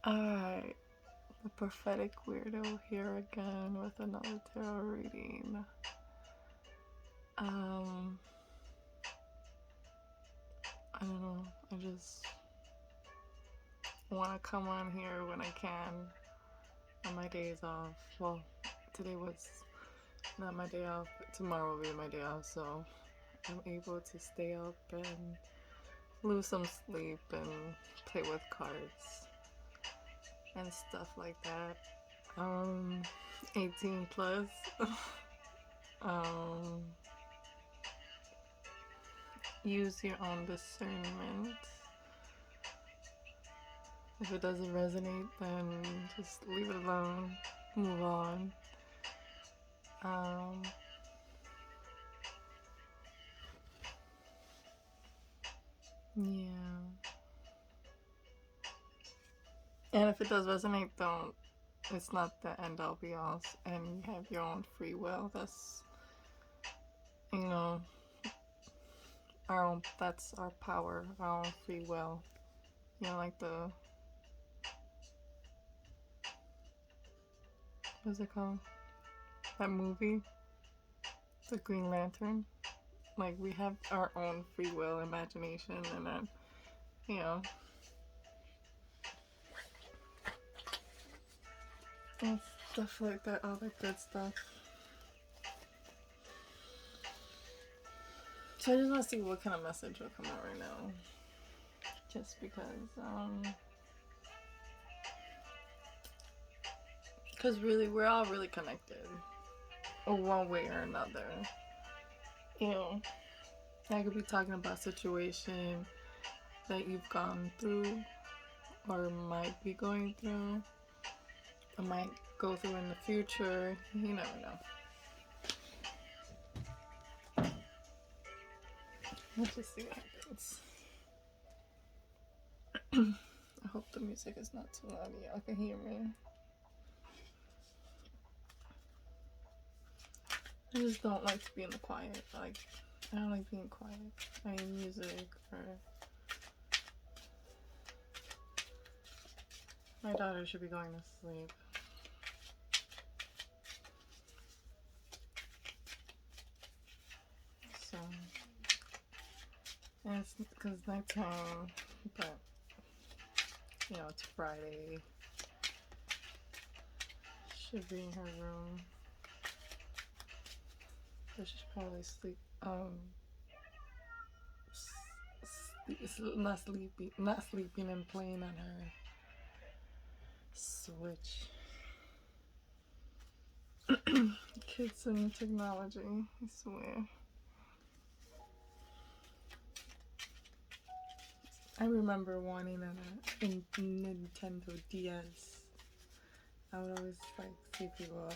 Alright, the prophetic weirdo here again with another tarot reading. I don't know, I just want to come on here when I can on my days off. Well, today was not my day off, but tomorrow will be my day off, so I'm able to stay up and lose some sleep and play with cards and stuff like that. 18 plus. Use your own discernment. If it doesn't resonate, then just leave it alone. Move on. Yeah. And if it does resonate, don't. It's not the end all be all, and you have your own free will. That's, that's our power, our own free will. Like what's it called? That movie? The Green Lantern? Like, we have our own free will, imagination, and then, and stuff like that, all that good stuff. So I just want to see what kind of message will come out right now. Just because really, we're all really connected, one way or another. I could be talking about a situation that you've gone through or might be going through, or might go through in the future. You never know. Let's just see what happens. I hope the music is not too loud. Y'all can hear me. I just don't like to be in the quiet. I don't like being quiet. I need music or... My daughter should be going to sleep. So... And it's because it's nighttime, but... it's Friday. Should be in her room. So she's probably not sleeping and playing on her Switch. Kids and technology, I swear. I remember wanting a Nintendo DS. I would always see people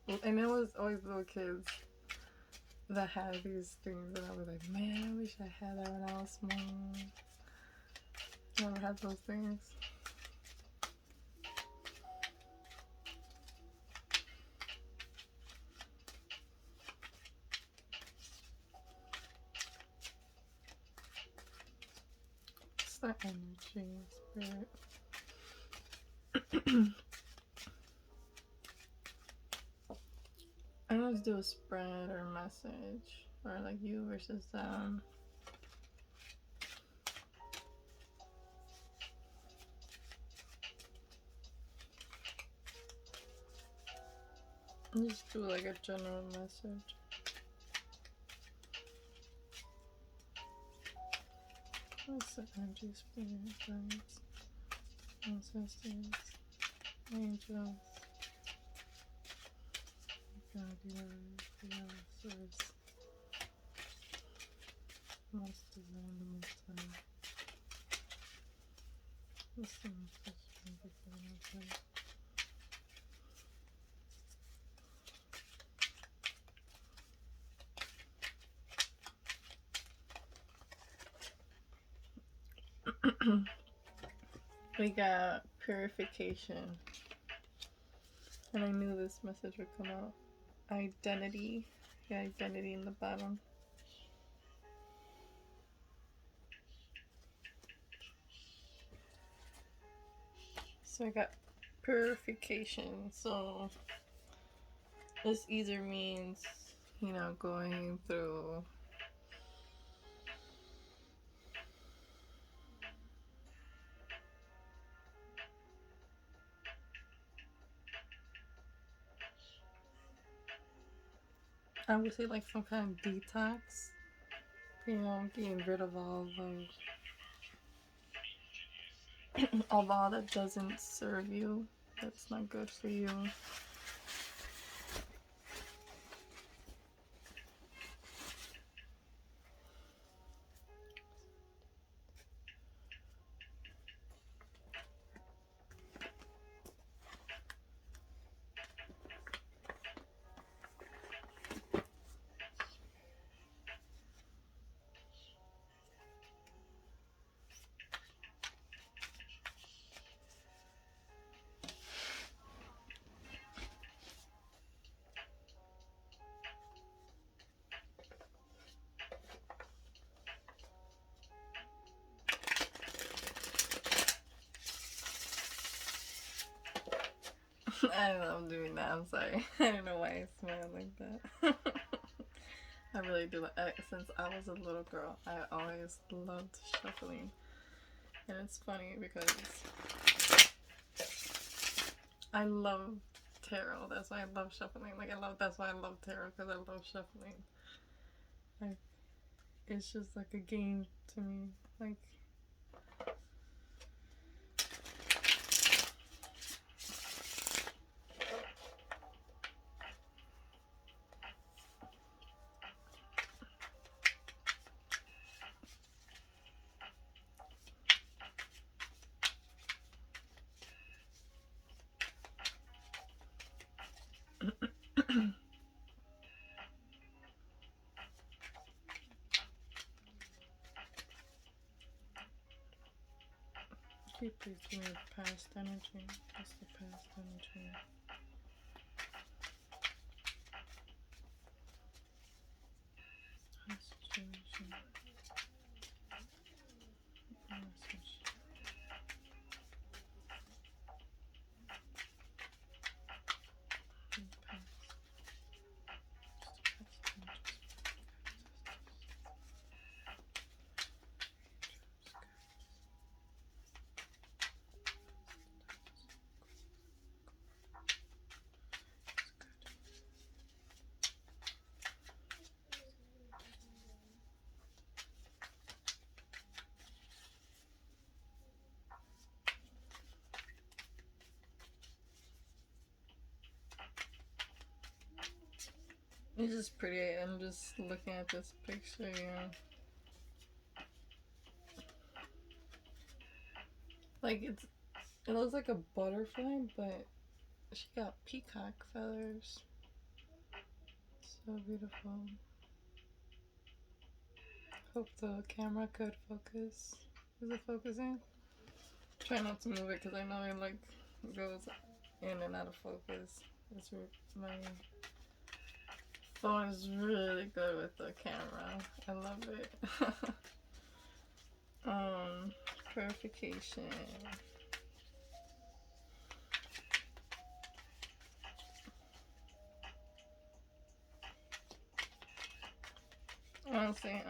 and it was always little kids that had these things, and I was like, man, I wish I had that when I was small. Never had those things. It's that energy, spirit. I always do a spread or message, or like you versus them. Just do like a general message. What's the energy, spirit, guides, ancestors, angels, guardians, most divine, the most high. What's the message from the divine? We got purification, and I knew this message would come out. Identity, identity in the bottom. So I got purification. So this either means, you know, going through I would say like some kind of detox. You know, getting rid of all that doesn't serve you. That's not good for you. I don't know, I'm doing that. I'm sorry. I don't know why I smile like that. I really do. Since I was a little girl, I always loved shuffling. And it's funny because I love tarot. That's why I love shuffling. That's why I love tarot, because I love shuffling. Like, it's just like a game to me. Like, keep please give me past energy. What's the past energy? Past situation. Message. Past. It's just pretty. I'm just looking at this picture, yeah. Like it looks like a butterfly, but she got peacock feathers. So beautiful. Hope the camera could focus. Is it focusing? Try not to move it because I know it like goes in and out of focus. My phone is really good with the camera. I love it. Purification. Honestly,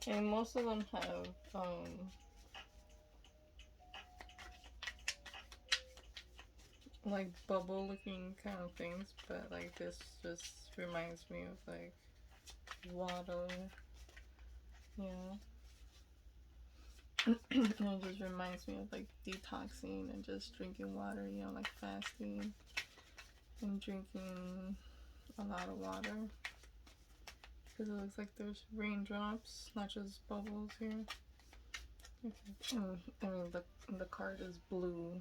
and most of them have like bubble looking kind of things, but like this just reminds me of like water. Yeah. And it just reminds me of like detoxing and just drinking water, you know, like fasting and drinking a lot of water. Because it looks like there's raindrops, not just bubbles here. I mean, the card is blue.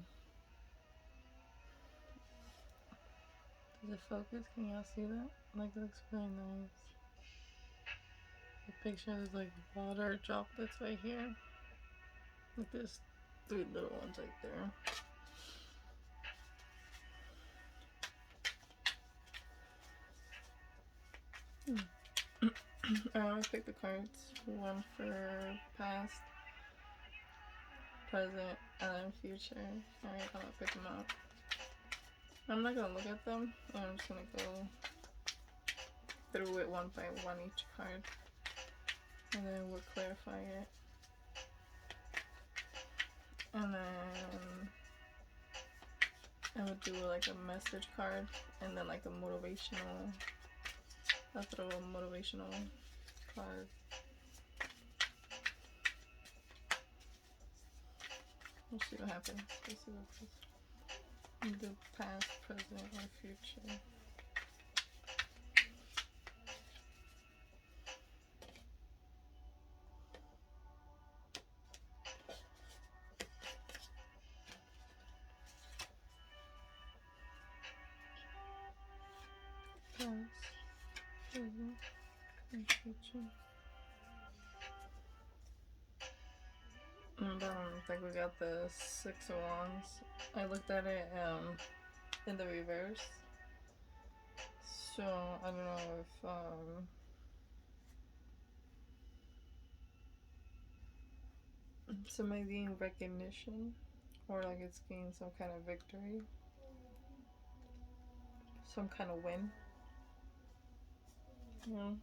Does it focus? Can y'all see that? Like, it looks very nice. The picture is like water droplets right here. Like there's 3 little ones right there. I picked the cards. One for past, present, and then future. Alright, I'll pick them out. I'm not gonna look at them. I'm just gonna go through it one by one each card. And then we'll clarify it. And then I would do like a message card and then like a motivational. I'll throw a motivational card. We'll see what happens. We'll see what happens. The past, present, or future. Past, present, and future. And I think we got the Six of Wands. I looked at it in the reverse. So I don't know if somebody being recognition or like it's gained some kind of victory, some kind of win. Yeah.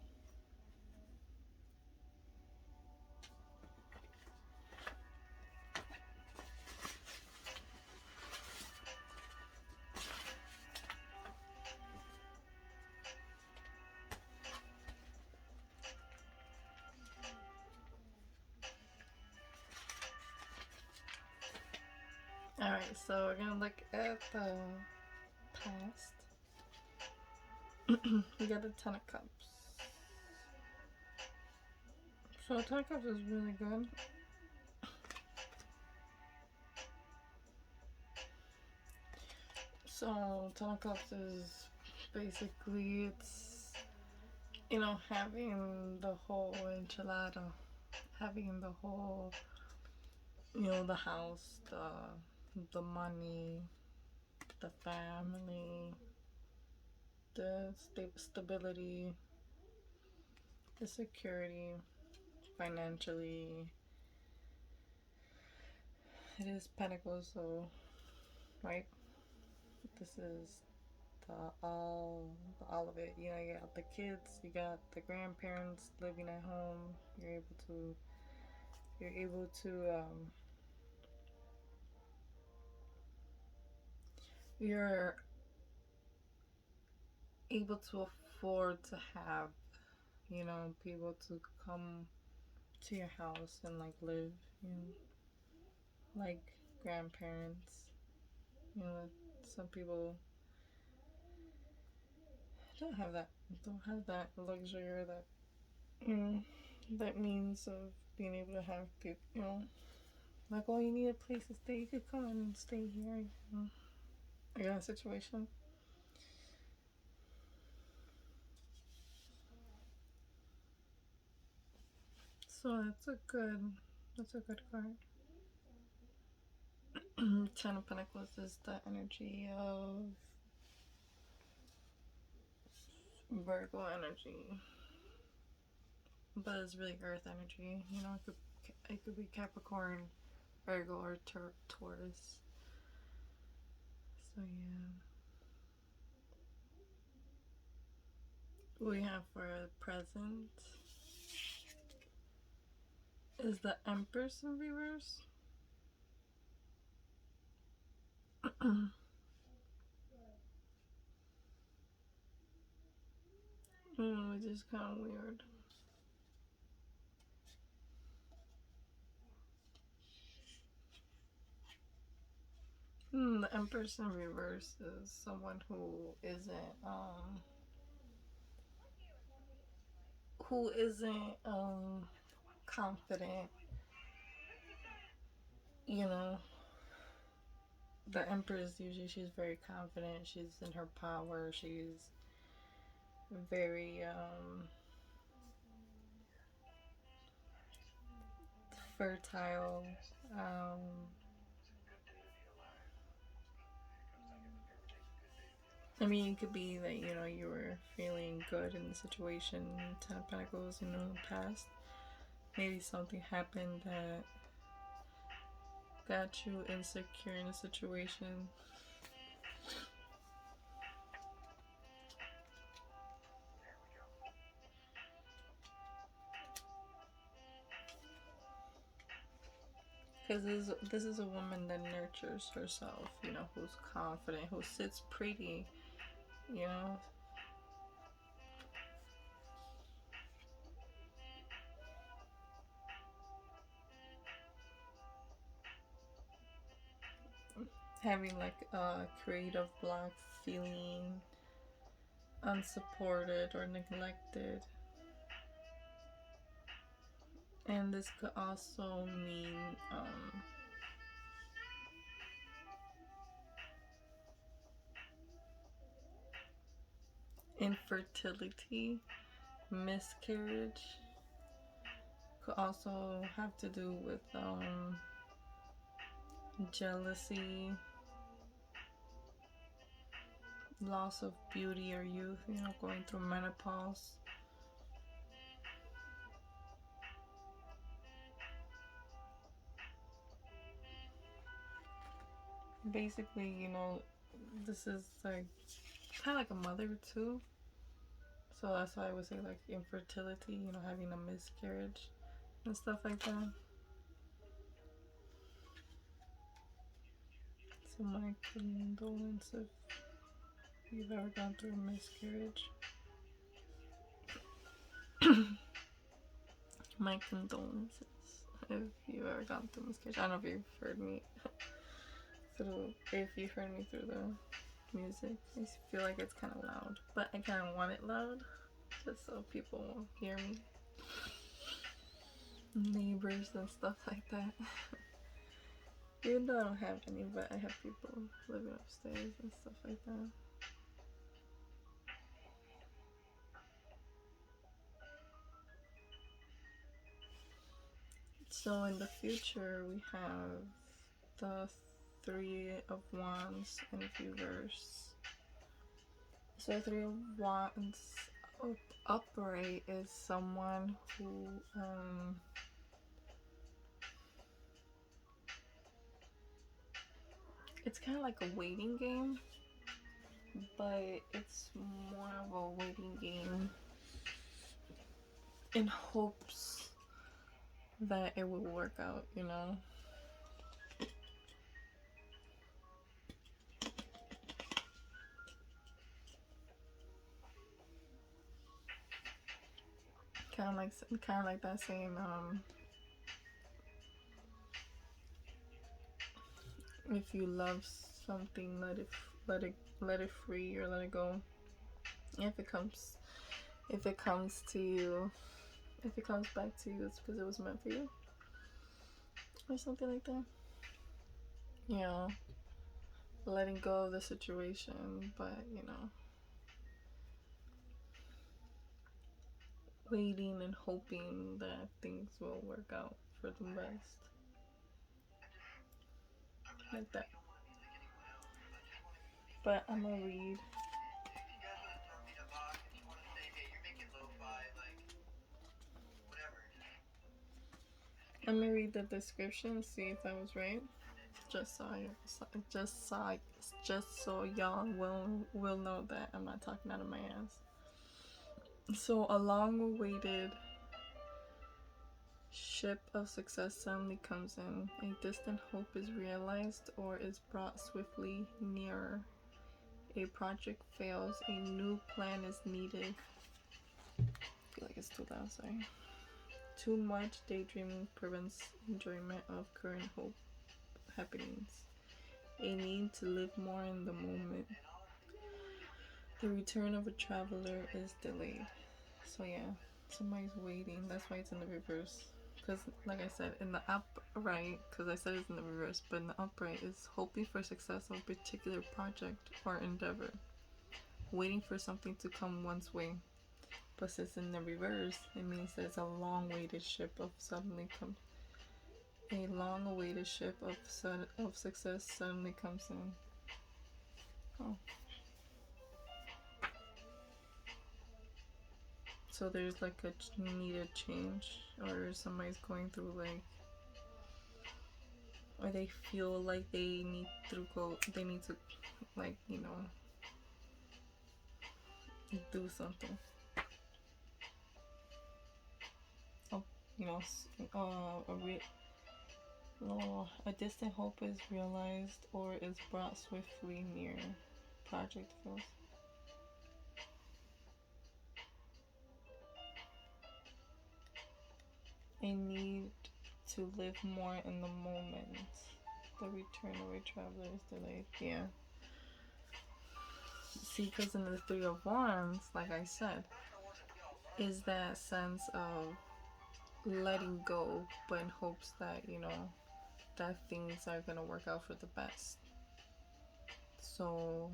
Alright, so we're gonna look at the past. We got the Ten of Cups. So Ten of Cups is really good. So Ten of Cups is basically it's having the whole enchilada, having the whole the house, the money, the family, the stability, the security, financially. It is Pentacles, so right. This is all of it. You got the kids, you got the grandparents living at home. You're able to you're able to afford to have people to come to your house and like live, like grandparents. Some people don't have that luxury or that that means of being able to have people, like, oh, you need a place to stay, you could come and stay here. I got a situation. So that's a good card. Ten of Pentacles is the energy of Virgo energy, but it's really Earth energy. It could be Capricorn, Virgo, or Taurus. So yeah, we have for present is the Empress in reverse. Which is kind of weird. The Empress in reverse is someone who isn't confident. The Empress usually she's very confident. She's in her power. She's very fertile. I mean, it could be that, you know, you were feeling good in the situation, Ten of Pentacles, you know, in the past. Maybe something happened that got you insecure in a situation. Because this is a woman that nurtures herself, you know, who's confident, who sits pretty, you know. Having like a creative block, feeling unsupported or neglected. And this could also mean infertility, miscarriage. Could also have to do with jealousy, loss of beauty or youth, you know, going through menopause. Basically, you know, this is like kind of like a mother too. So that's why I would say like infertility, you know, having a miscarriage and stuff like that. So my condolences if you've ever gone through a miscarriage. My condolences if you've ever gone through miscarriage. I don't know if you've heard me through, if you've heard me through the music. I feel like it's kind of loud, but I kind of want it loud just so people will hear me. Neighbors and stuff like that. Even though I don't have any, but I have people living upstairs and stuff like that. So in the future, we have the Three of Wands in reverse. So Three of Wands upright is someone who it's kind of like a waiting game, but it's more of a waiting game in hopes that it will work out, you know. Kind of like that saying, if you love something, let it free or let it go. If it comes to you, if it comes back to you, it's because it was meant for you, or something like that. You know, letting go of the situation, but you know, waiting and hoping that things will work out for the best. Like that. But I'm gonna read. I'm gonna read the description, see if I was right. Just so y'all will know that I'm not talking out of my ass. So a long-awaited ship of success suddenly comes in. A distant hope is realized or is brought swiftly nearer. A project fails. A new plan is needed. I feel like it's too loud, sorry. Too much daydreaming prevents enjoyment of current hope happenings. A need to live more in the moment. The return of a traveler is delayed. So yeah, somebody's waiting. That's why it's in the reverse. Because like I said, in the upright, because I said it's in the reverse, but in the upright is hoping for success of a particular project or endeavor. Waiting for something to come one's way. But since in the reverse, it means that it's a long-awaited ship of suddenly come. A long-awaited ship of success suddenly comes in. Oh. So there's like a needed change, or somebody's going through like, or they feel like they need to like, you know, do something. You know, a distant hope is realized or is brought swiftly near. Project feels. A need to live more in the moment. The return away traveler is delayed. Yeah. See, because in the Three of Wands, like I said, is that sense of letting go, but in hopes that, you know, that things are going to work out for the best. So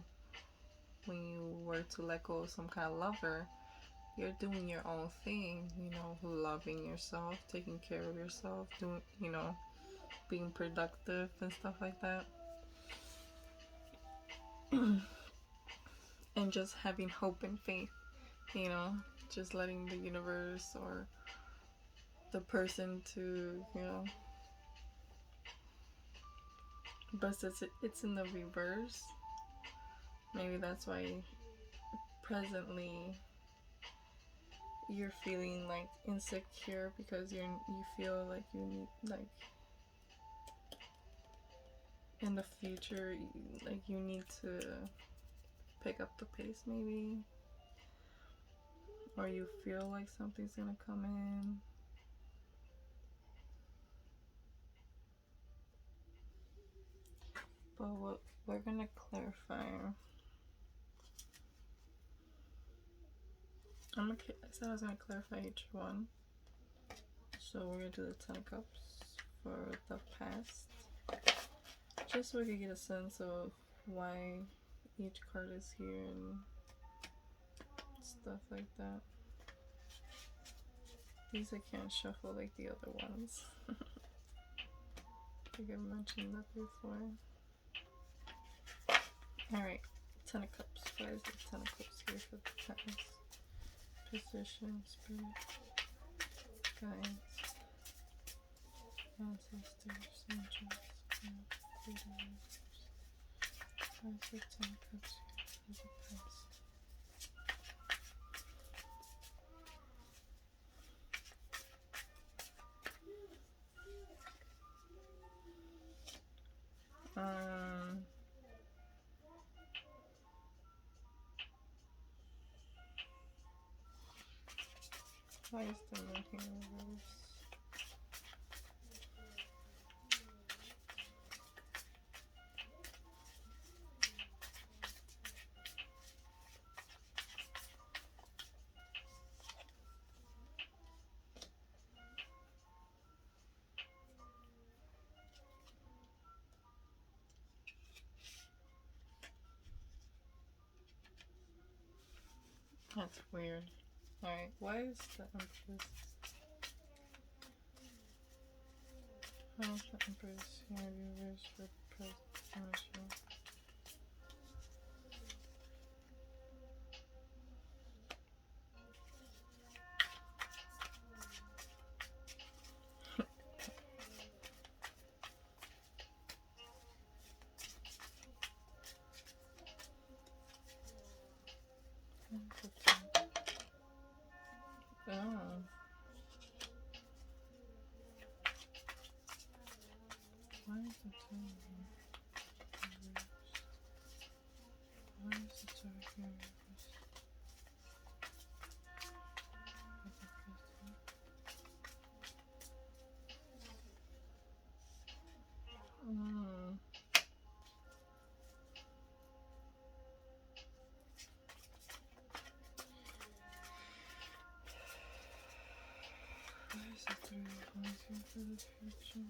when you were to let go of some kind of lover, you're doing your own thing, you know, loving yourself, taking care of yourself, doing, you know, being productive and stuff like that. And just having hope and faith, you know, just letting the universe or the person to, you know, but it's in the reverse. Maybe that's why presently you're feeling like insecure, because you feel like you need, like, in the future, like you need to pick up the pace maybe, or you feel like something's gonna come in. But what we're gonna clarify, I said I was gonna clarify each one. So we're gonna do the Ten of Cups for the past, just so we can get a sense of why each card is here and stuff like that. These I can't shuffle like the other ones. I think I mentioned that before. Alright, Ten of Cups. Why is the Ten of Cups here for the past? Position, spirit, guides, ancestors, angels, leaders. Why is the Ten of Cups here for the past? Why is the moon here in reverse? That's weird. Alright, why is the Empress? Why is the Empress here in reverse for the president? Oh. Why is the Tower here reversed? Why is the Tower here reversed? Why is the Three of Wands here for the future?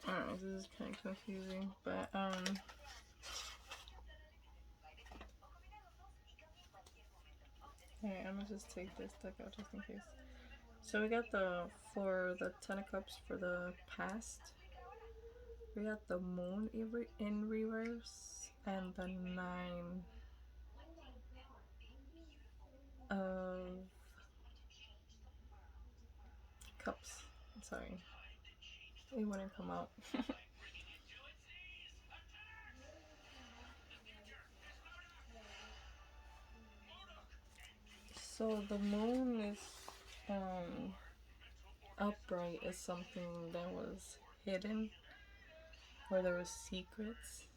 Alright, signs. This is kind of confusing, but alright, I'm gonna just take this deck out just in case. So we got for the Ten of Cups for the past. We got the Moon in reverse and the Nine of Cups. Sorry, it wouldn't come out. So the Moon is upright is something that was hidden, where there was secrets.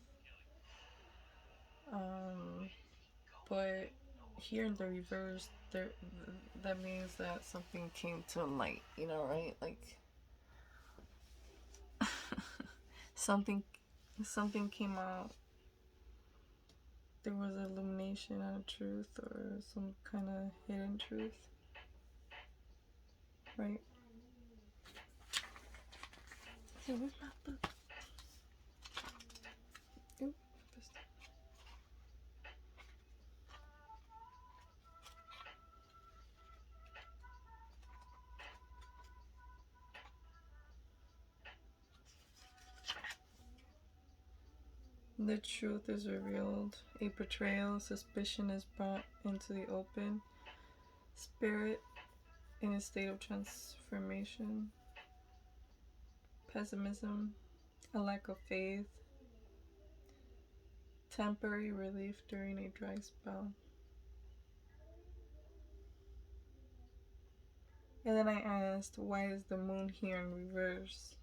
But here in the reverse, that means that something came to light. You know, right? Like something came out. There was illumination and a truth, or some kind of hidden truth, right? Hey, where's my book? Ooh, the truth is revealed. A betrayal, suspicion is brought into the open. Spirit in a state of transformation. Pessimism, a lack of faith. Temporary relief during a dry spell. And then I asked, why is the Moon here in reverse?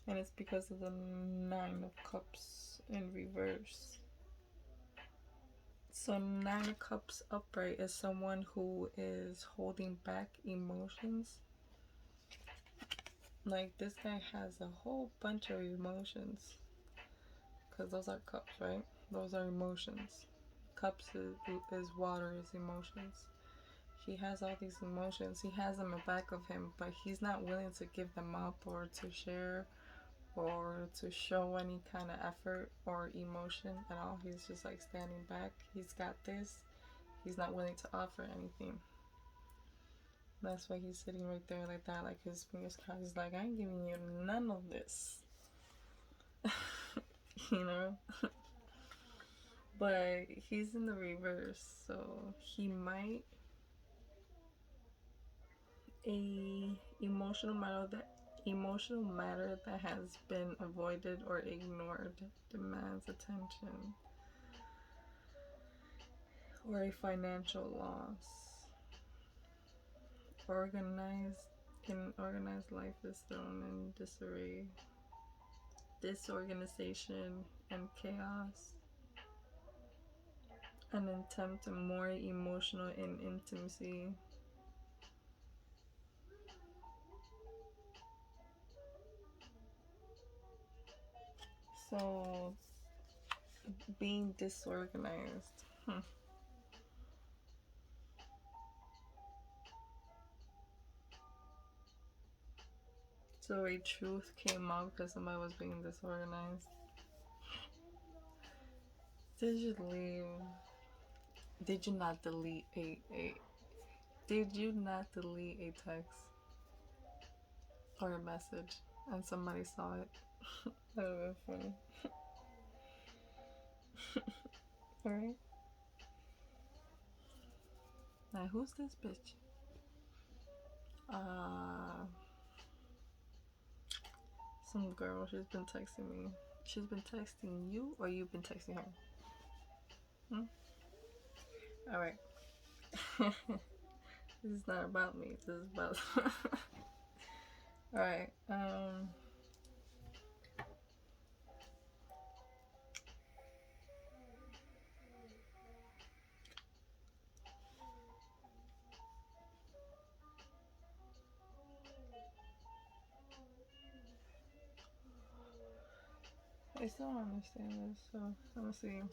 And it's because of the Nine of Cups in reverse. So Nine of Cups upright is someone who is holding back emotions. Like, this guy has a whole bunch of emotions. Because those are cups, right? Those are emotions. Cups is water, is emotions. He has all these emotions. He has them in the back of him, but he's not willing to give them up or to share or to show any kind of effort or emotion at all. He's just like standing back. He's got this. He's not willing to offer anything. That's why he's sitting right there like that, like his fingers crossed. He's like, I ain't giving you none of this. You know? But he's in the reverse, so he might emotional matter that has been avoided or ignored demands attention, or a financial loss. Organized life is thrown in disarray, disorganization and chaos. An attempt at more emotional in intimacy. So, being disorganized. So a truth came out because somebody was being disorganized. Did you leave? Did you not delete Did you not delete a text or a message and somebody saw it? That would have been funny. Alright. Now who's this bitch? Some girl. She's been texting me. She's been texting you, or you've been texting her? Alright. This is not about me. This is about... Alright. I still don't understand this, so I'm gonna see.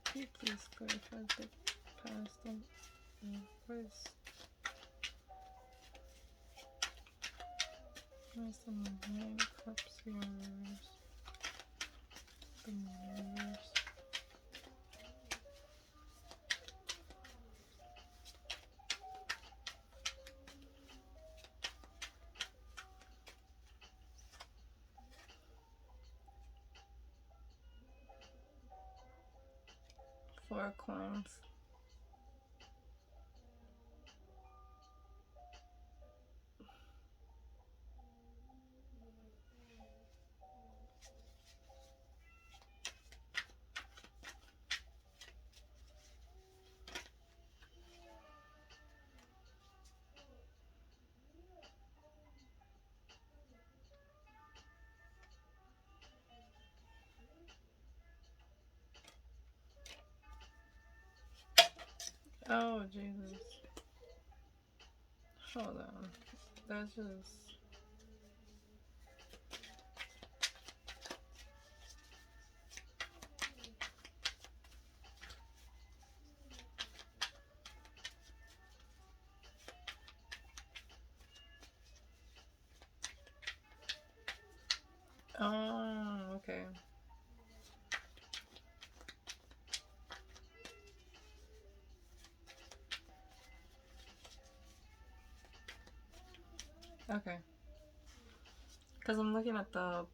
Can you please clarify the past and what is... Where's the Nine Cups here? The Mirrors. Four coins. Oh, Jesus. Hold on. That's just... Oh, okay. Okay. Because I'm looking at the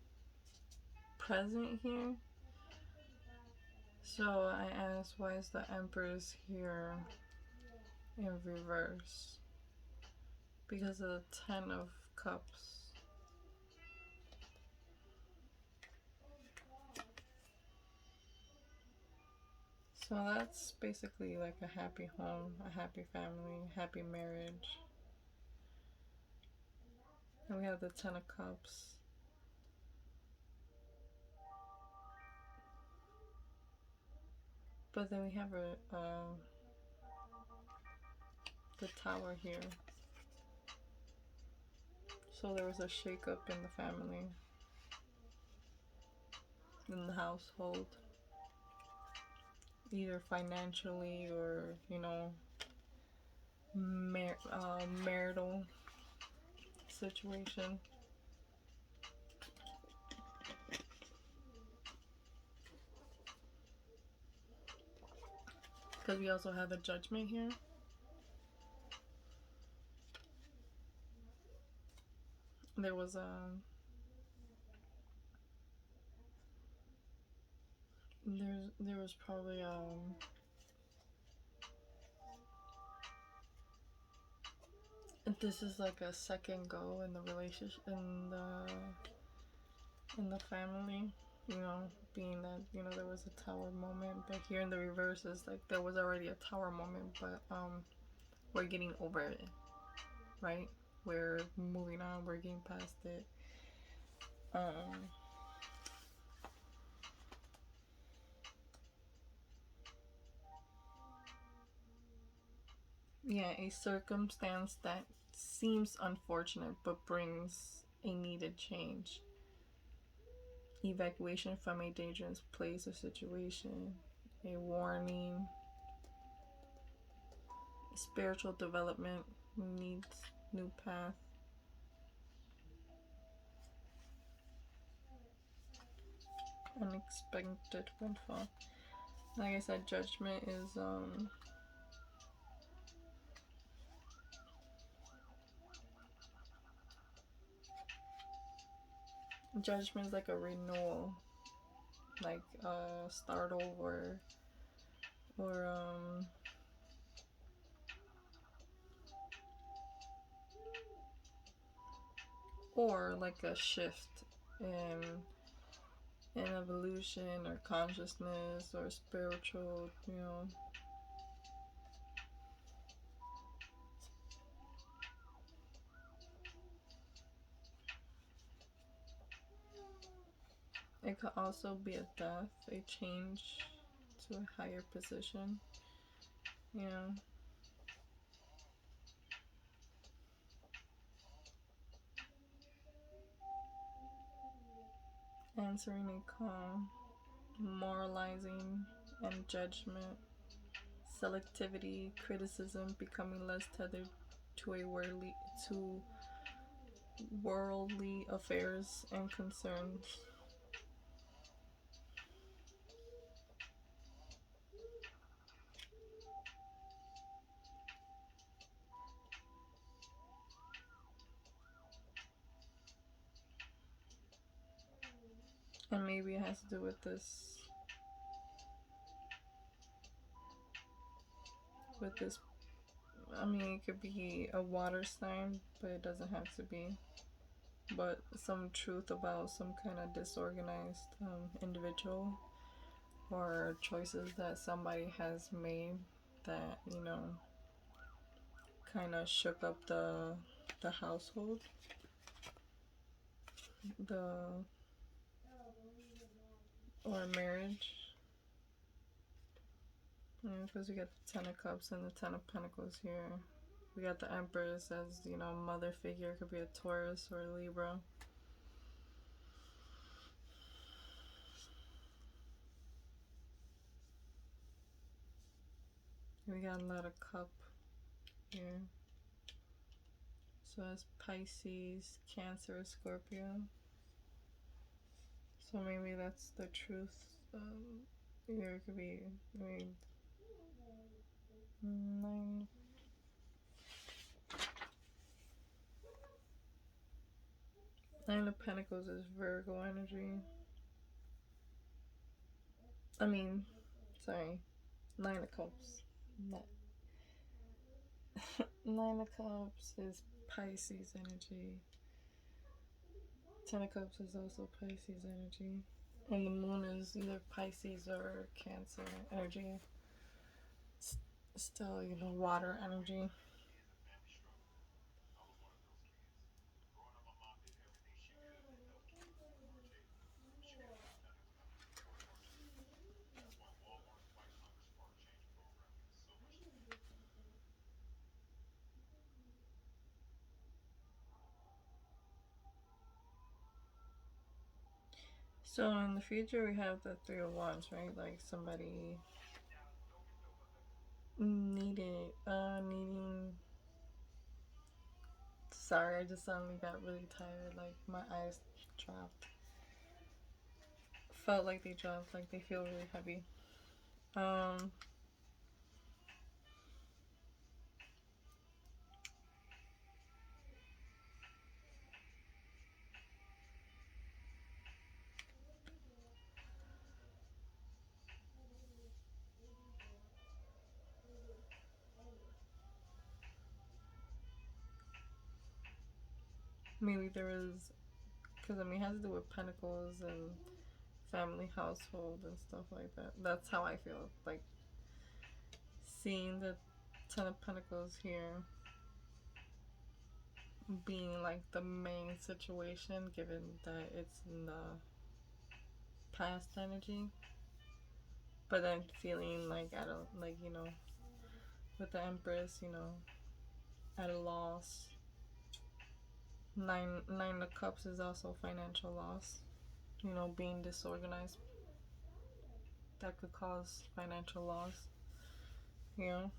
present here. So I asked, why is the Empress here in reverse? Because of the Ten of Cups. So that's basically like a happy home, a happy family, happy marriage. And we have the Ten of Cups. But then we have the Tower here. So there was a shakeup in the family, in the household, either financially or, you know, marital situation. Because we also have the Judgment here. There was there was probably this is like a second go in the relationship, in the family, you know, being that, you know, there was a tower moment, but here in the reverse is like there was already a tower moment, but we're getting over it, right? We're moving on, we're getting past it. Yeah, a circumstance that seems unfortunate but brings a needed change. Evacuation from a dangerous place or situation. A warning. Spiritual development needs new path. Unexpected windfall. Like I said, Judgment is Judgment is like a renewal, like start over, or like a shift in evolution or consciousness or spiritual, you know. It could also be a death, a change to a higher position, you know. Answering a call, moralizing and judgment, selectivity, criticism, becoming less tethered to a worldly, to worldly affairs and concerns. And maybe it has to do with this, I mean, it could be a water sign, but it doesn't have to be. But some truth about some kind of disorganized individual, or choices that somebody has made that, you know, kind of shook up the household, the or marriage. Because we got the Ten of Cups and the Ten of Pentacles here. We got the Empress as, you know, mother figure. It could be a Taurus or a Libra. We got a lot of cup here. So that's Pisces, Cancer, Scorpio. So maybe that's the truth. Either it could be, I mean, Nine of Pentacles is Virgo energy. I mean, sorry, Nine of Cups. Nine of Cups is Pisces energy. Ten of Cups is also Pisces energy. And the moon is either Pisces or Cancer energy. Still, you know, water energy. So in the future, we have the Three of Wands, right? Like somebody needing. Sorry, I just suddenly got really tired. Like my eyes dropped. Felt like they dropped. Like they feel really heavy. Maybe there was, because I mean, it has to do with Pentacles and family, household, and stuff like that. That's how I feel. Like seeing the Ten of Pentacles here being like the main situation, given that it's in the past energy, but then feeling like at a, like, you know, with the Empress, you know, at a loss. Nine of Cups is also financial loss. You know, being disorganized, that could cause financial loss. You know,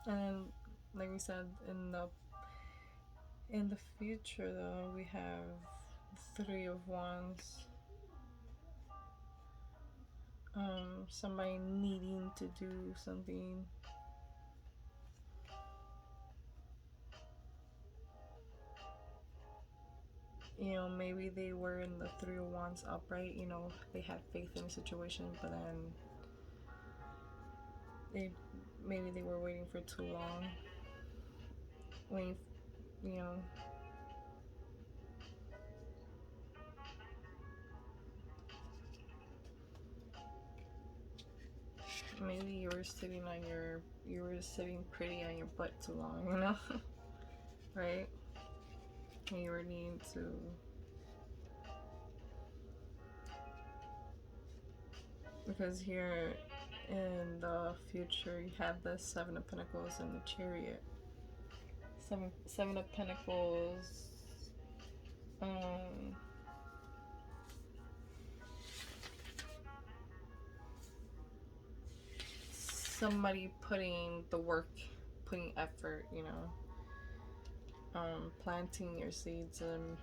and then, like we said, in the future though, we have Three of Wands. Somebody needing to do something. You know, maybe they were in the Three of Wands upright, you know, they had faith in the situation, but then maybe they were waiting for too long. Waiting, you know. Maybe you were sitting pretty on your butt too long, you know? Right? And you were needing to, because here in the future you have the Seven of Pentacles and the Chariot. Seven of Pentacles, somebody putting the work, putting effort, you know, planting your seeds, and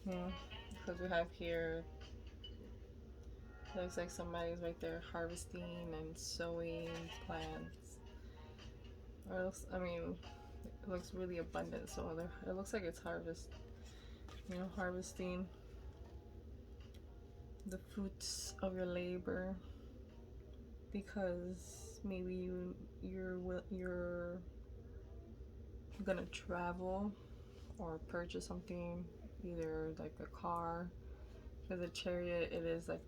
because we have here, looks like somebody's right there harvesting and sowing plants. Or else, I mean, it looks really abundant, so it looks like it's harvesting the fruits of your labor, because maybe you're gonna travel or purchase something, either like a car, because a chariot, it is like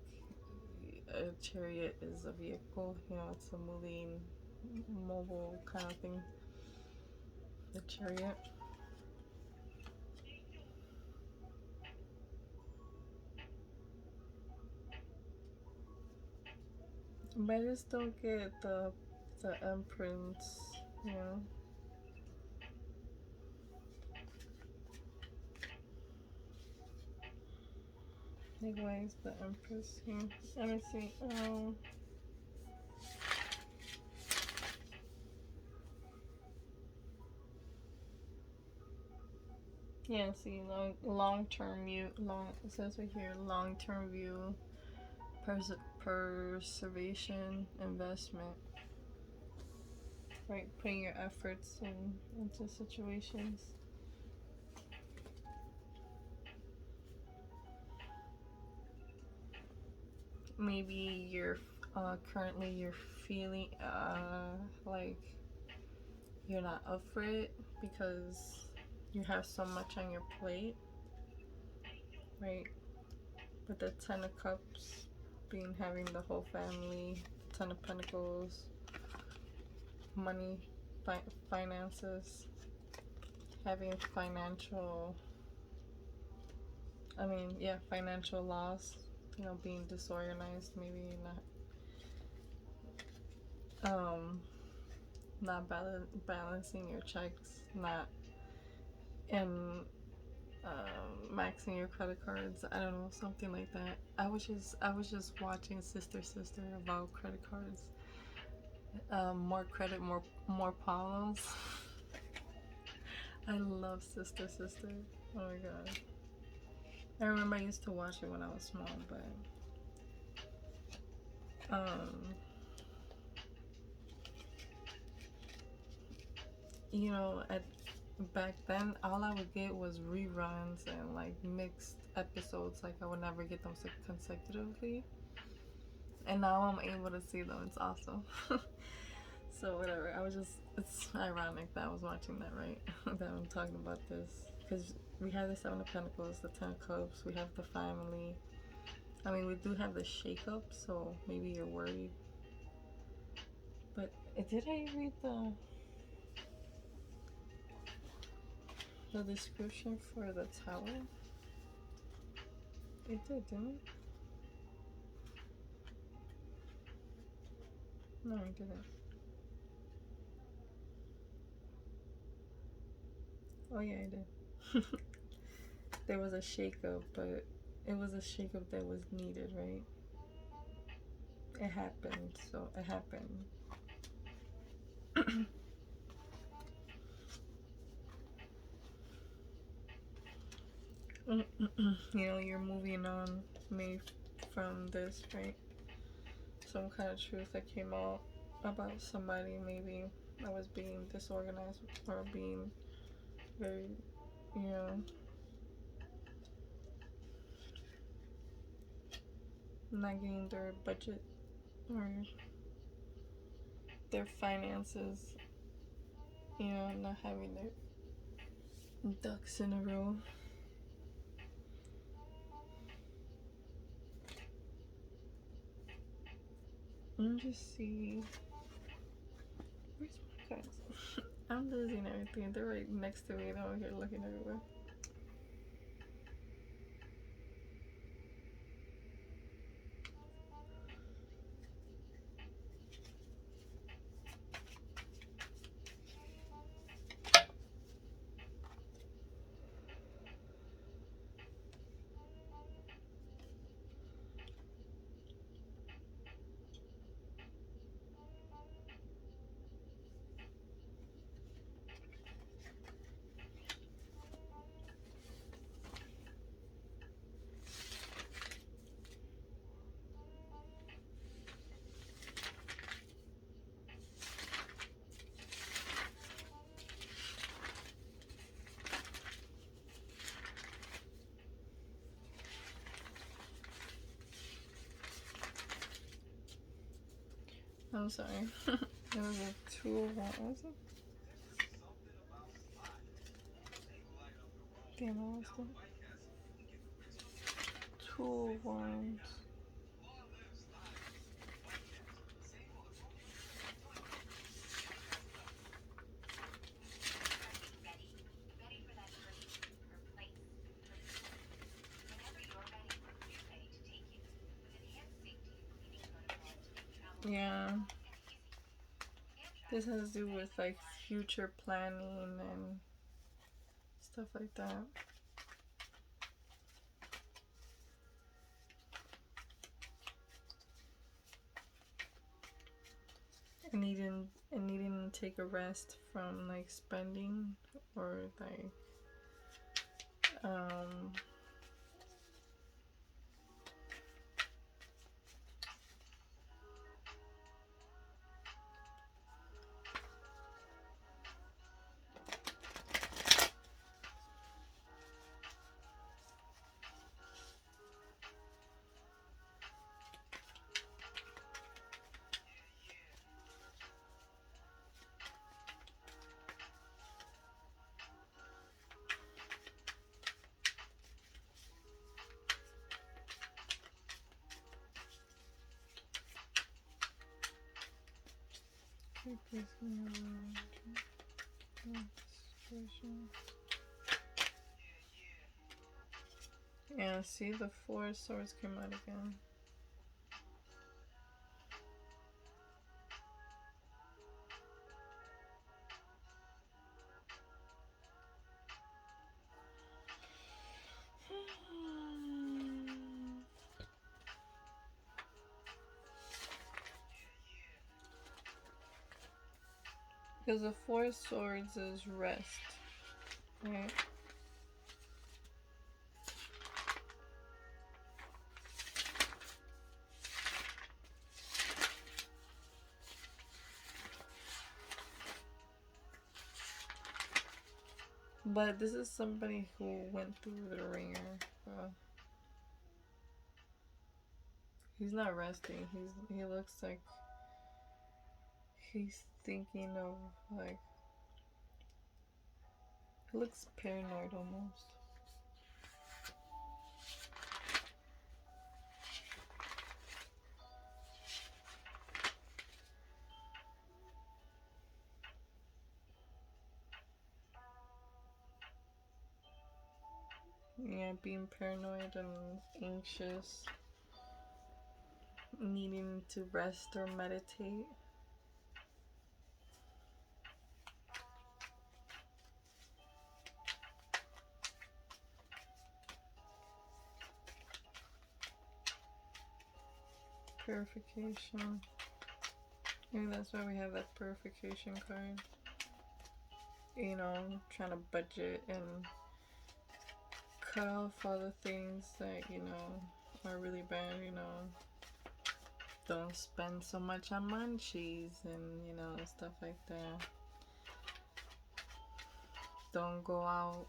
a chariot is a vehicle, it's a moving, mobile kind of thing, the chariot. But I just don't get the Empress, Like, why is the Empress here? Let me see. Yeah, see, long-term view. It says right here, long-term view, preservation, investment. Right, putting your efforts into situations. Maybe currently you're feeling like you're not up for it because you have so much on your plate, right? But the Ten of Cups having the whole family, Ten of Pentacles, money, finances, having financial loss, being disorganized, maybe not balancing your checks, not and maxing your credit cards. I don't know, something like that. I was just watching Sister about credit cards. More credit, more problems. I love Sister. Oh my god. I remember I used to watch it when I was small, but back then all I would get was reruns and like mixed episodes. Like I would never get them consecutively, and now I'm able to see them. It's awesome. So whatever, it's ironic that I was watching that, right? That I'm talking about this, because we have the Seven of Pentacles, the Ten of Cups, we have the family. I mean, we do have the shake-up, so maybe you're worried. But did I read the description for the Tower? It did, didn't it? No, I didn't. Oh yeah, I did. There was a shakeup, but it was a shakeup that was needed, right? It happened, so it happened. You're moving on, maybe from this, right? Some kind of truth that came out about somebody, maybe that was being disorganized or being very, not getting their budget or their finances, not having their ducks in a row. Let me just see. Where's my cards? I'm losing everything. They're right next to me, and I'm over here looking everywhere. I'm sorry. It was a 2 of 1. What was it? Damn, I lost it. 2 of 1s. Yeah. This has to do with like future planning and stuff like that. And needing to take a rest from like spending or like yeah, see, the 4 of Swords came out again. Because the 4 of Swords is rest, right? But this is somebody who went through the ringer. He's not resting. He looks like he's thinking of like, he looks paranoid almost. Yeah, being paranoid and anxious, needing to rest or meditate. Purification. Maybe that's why we have that purification card. You know, trying to budget and cut off all the things that, you know, are really bad, you know. Don't spend so much on munchies and, you know, stuff like that. Don't go out.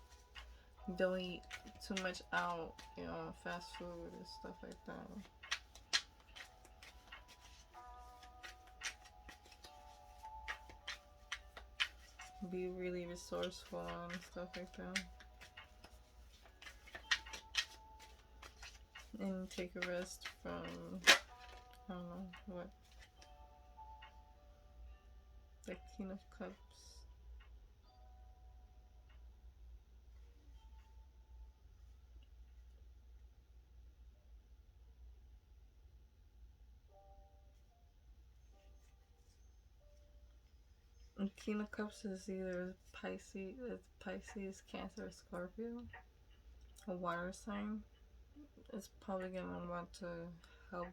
Don't eat too much out, you know, fast food and stuff like that. Be really resourceful and stuff like that. And take a rest from, I don't know, what? The King of Cups. And King of Cups is either Pisces, Cancer, or Scorpio. A water sign. It's probably gonna want to help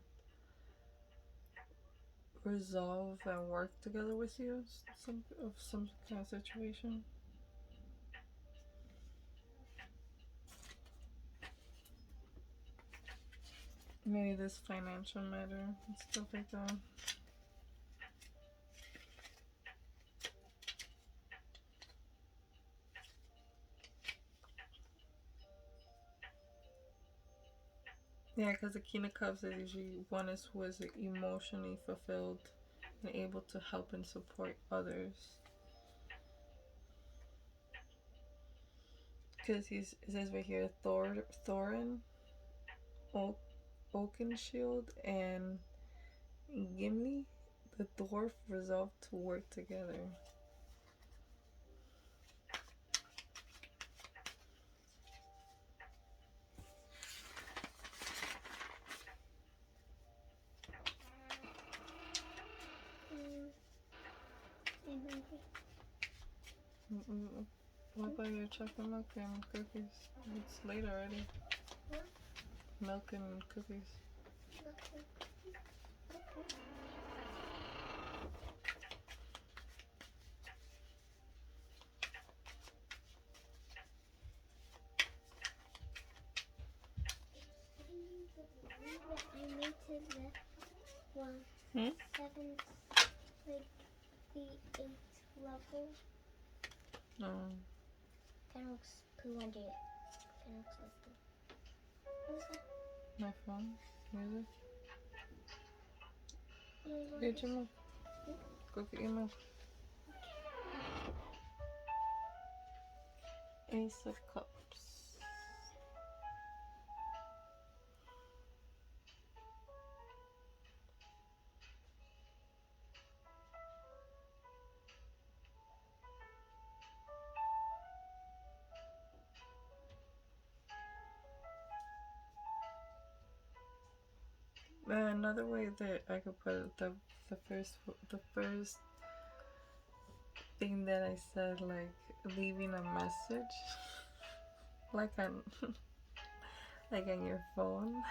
resolve and work together with you some kind of situation. Maybe this financial matter and stuff like that. Yeah, because the King of Cups is usually one who is emotionally fulfilled and able to help and support others. Because it says right here, Thorin, Oakenshield, and Gimli, the dwarf, resolved to work together. What about your chocolate milk and cookies? It's late already. What? Milk and cookies. Okay. I made to the one 7th, like the 8th level. Kind of looks poo under it. Kind of looks like poo. What is that? My phone. Music. What Get is your milk. Go get your milk. Ace of Cups. Another way that I could put it, the first thing that I said, like leaving a message, like on like on your phone.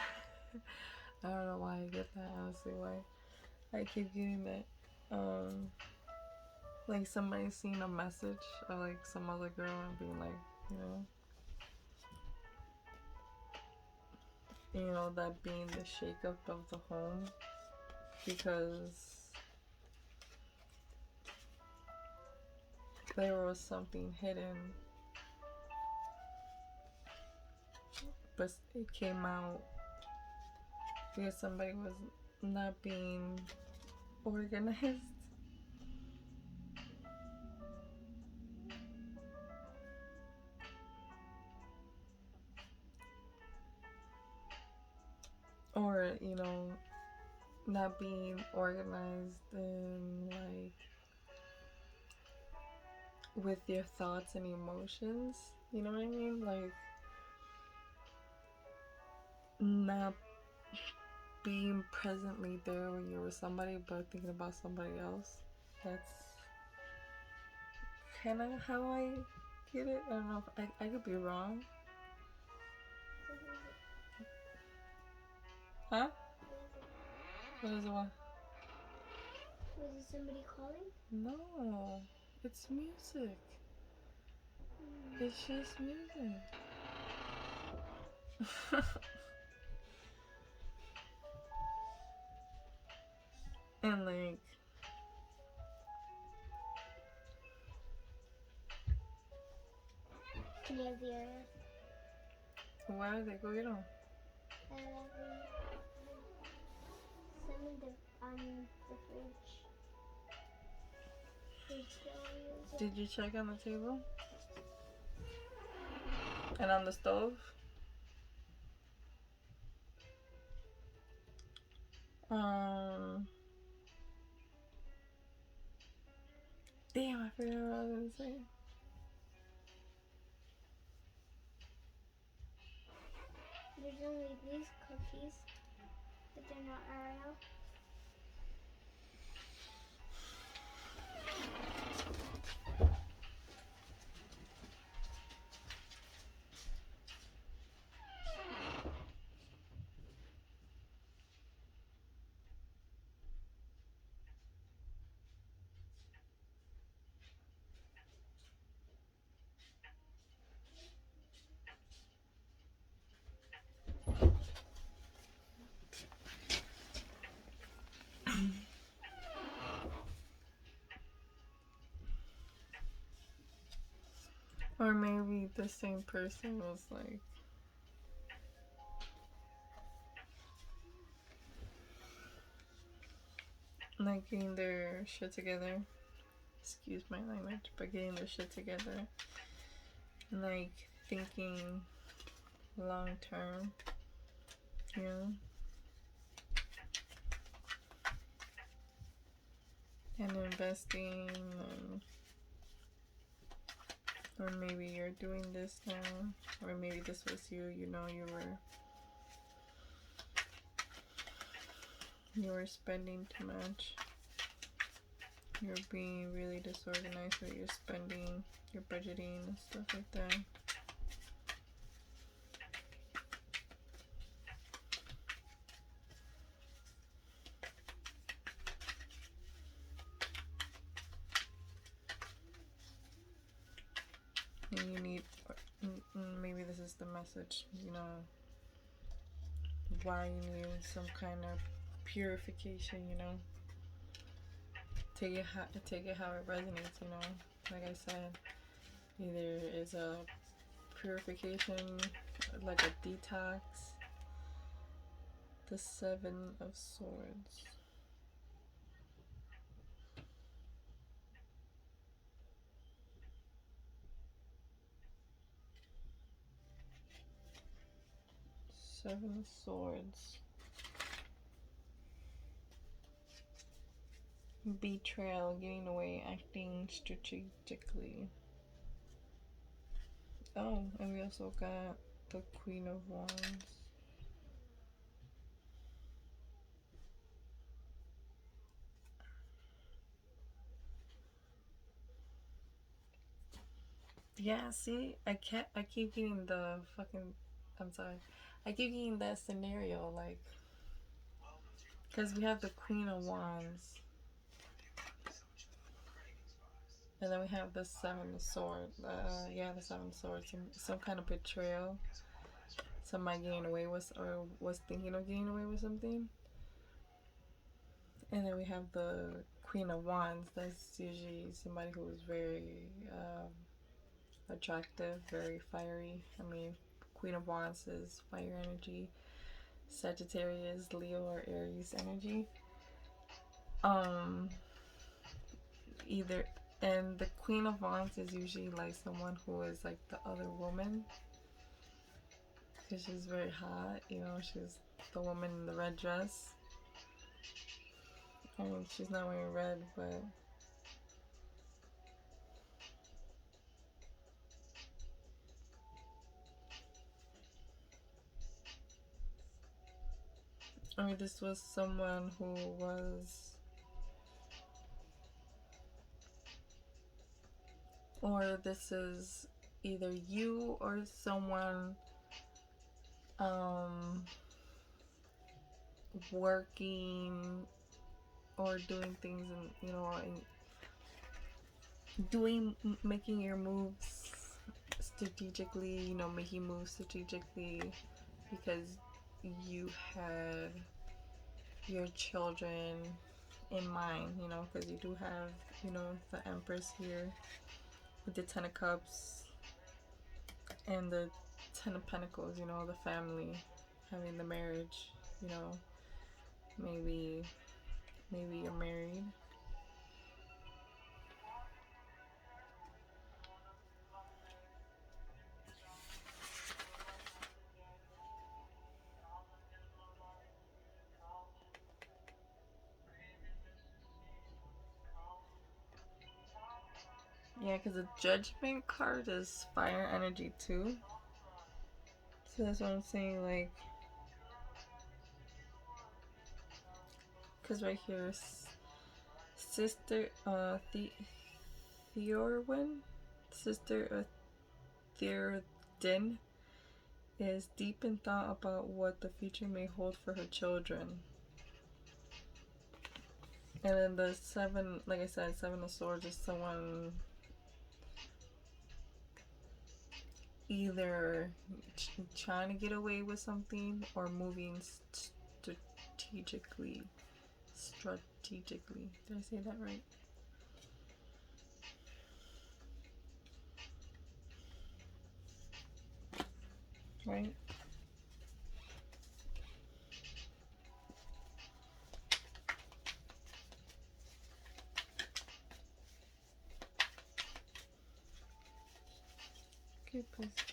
I don't know why I get that. Honestly, why I keep getting that. Like somebody seeing a message of like some other girl and being like, that being the shakeup of the home, because there was something hidden, but it came out because somebody was not being organized. Or, not being organized and like with your thoughts and emotions. You know what I mean? Like not being presently there when you're with somebody but thinking about somebody else. That's kind of how I get it. I don't know if I could be wrong. Huh? What is it? What? Was it somebody calling? No, it's music. It's just music. And like, Can you have the area? why are they go get them? Some in the fridge. Did you check on the table? And on the stove? Damn, I forgot what I was gonna say. There's only these cookies, but they're not Oreo. Or maybe the same person was like, like getting their shit together. Excuse my language, but getting their shit together. And like thinking long term, you know? And investing, and, or maybe you're doing this now, or maybe this was you, you know, you were spending too much. You're being really disorganized with your spending, your budgeting, and stuff like that. And you need, maybe this is the message, you know, why you need some kind of purification, you know. Take it how it resonates, you know. Like I said, either it's a purification, like a detox. The Seven of Swords. Seven of Swords. Betrayal, getting away, acting strategically. Oh, and we also got the Queen of Wands. Yeah, see, I keep getting the fucking, I'm sorry, I keep getting that scenario, like, because we have the Queen of Wands, and then we have the Seven of Swords, yeah, the Seven of Swords, some kind of betrayal, somebody getting away with, or was thinking of getting away with something, and then we have the Queen of Wands, that's usually somebody who is very, attractive, very fiery. I mean, Queen of Wands is fire energy. Sagittarius, Leo, or Aries energy. Either, and the Queen of Wands is usually like someone who is like the other woman, because she's very hot. You know, she's the woman in the red dress. I mean, she's not wearing red, but I mean, this was someone who was, or this is either you or someone working or doing things, and you know, making your moves strategically, you know, making moves strategically because you had your children in mind, you know, because you do have, you know, the Empress here with the Ten of Cups and the Ten of Pentacles, you know, the family, having the marriage, you know, maybe you're married. Yeah, because the Judgment card is fire energy too. So that's what I'm saying, like, because right here, Sister Theorwin, Sister Theoden, is deep in thought about what the future may hold for her children. And then the seven, like I said, Seven of Swords is someone either trying to get away with something or moving strategically. Strategically. Did I say that right? Right? Cupid's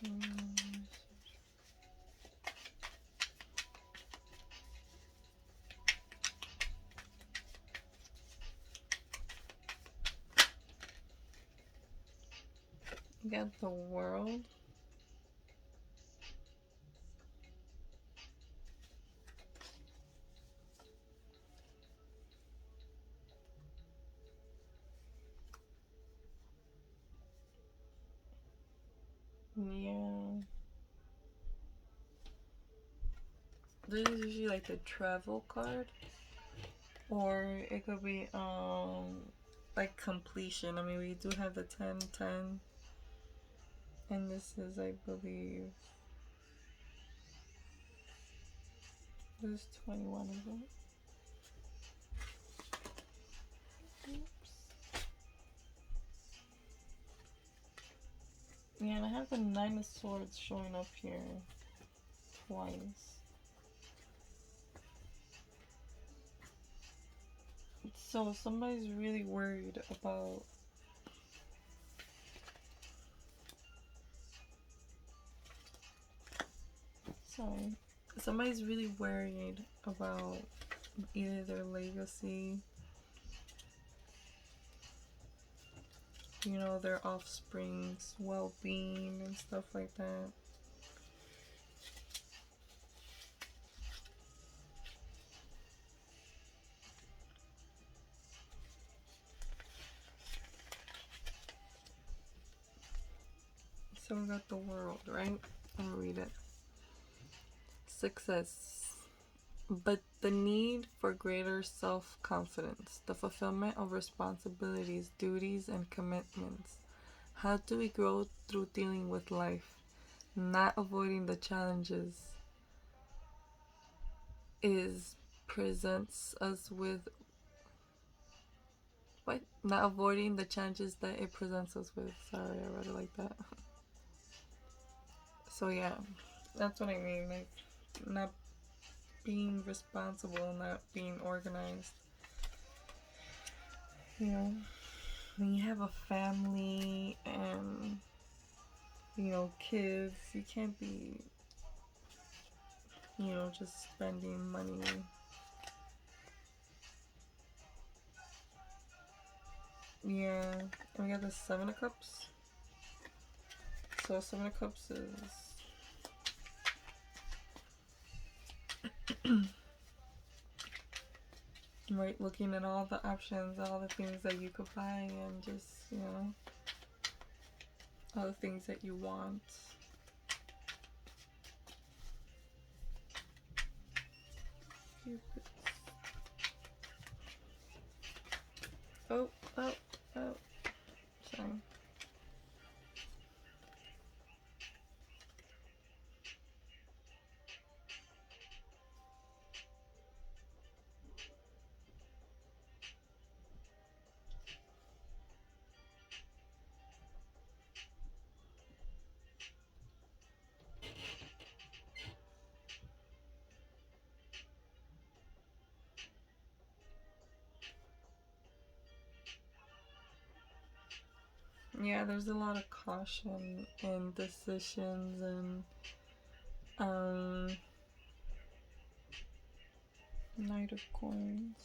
you got the World. Yeah. This is usually like the travel card. Or it could be like completion. I mean, we do have the 10-10. And this is, I believe, this is 21, is it? Oops. Yeah, and I have the 9 of Swords showing up here twice. So somebody's really worried about sorry. Somebody's really worried about either their legacy, you know, their offspring's well-being and stuff like that. So we got the World, right? I'll read it. Success. But the need for greater self-confidence, the fulfillment of responsibilities, duties, and commitments. How do we grow through dealing with life? Not avoiding the challenges is presents us with what? Not avoiding the challenges that it presents us with. Sorry, I read it like that. So yeah, that's what I mean. Like, not being responsible, not being organized. You know, when you have a family and, you know, kids, you can't be, you know, just spending money. Yeah, and we got the 7 of Cups. So 7 of Cups is right, looking at all the options, all the things that you could buy, and just, you know, all the things that you want. Oh, oh, oh. Sorry. Yeah, there's a lot of caution and decisions and Knight of Coins.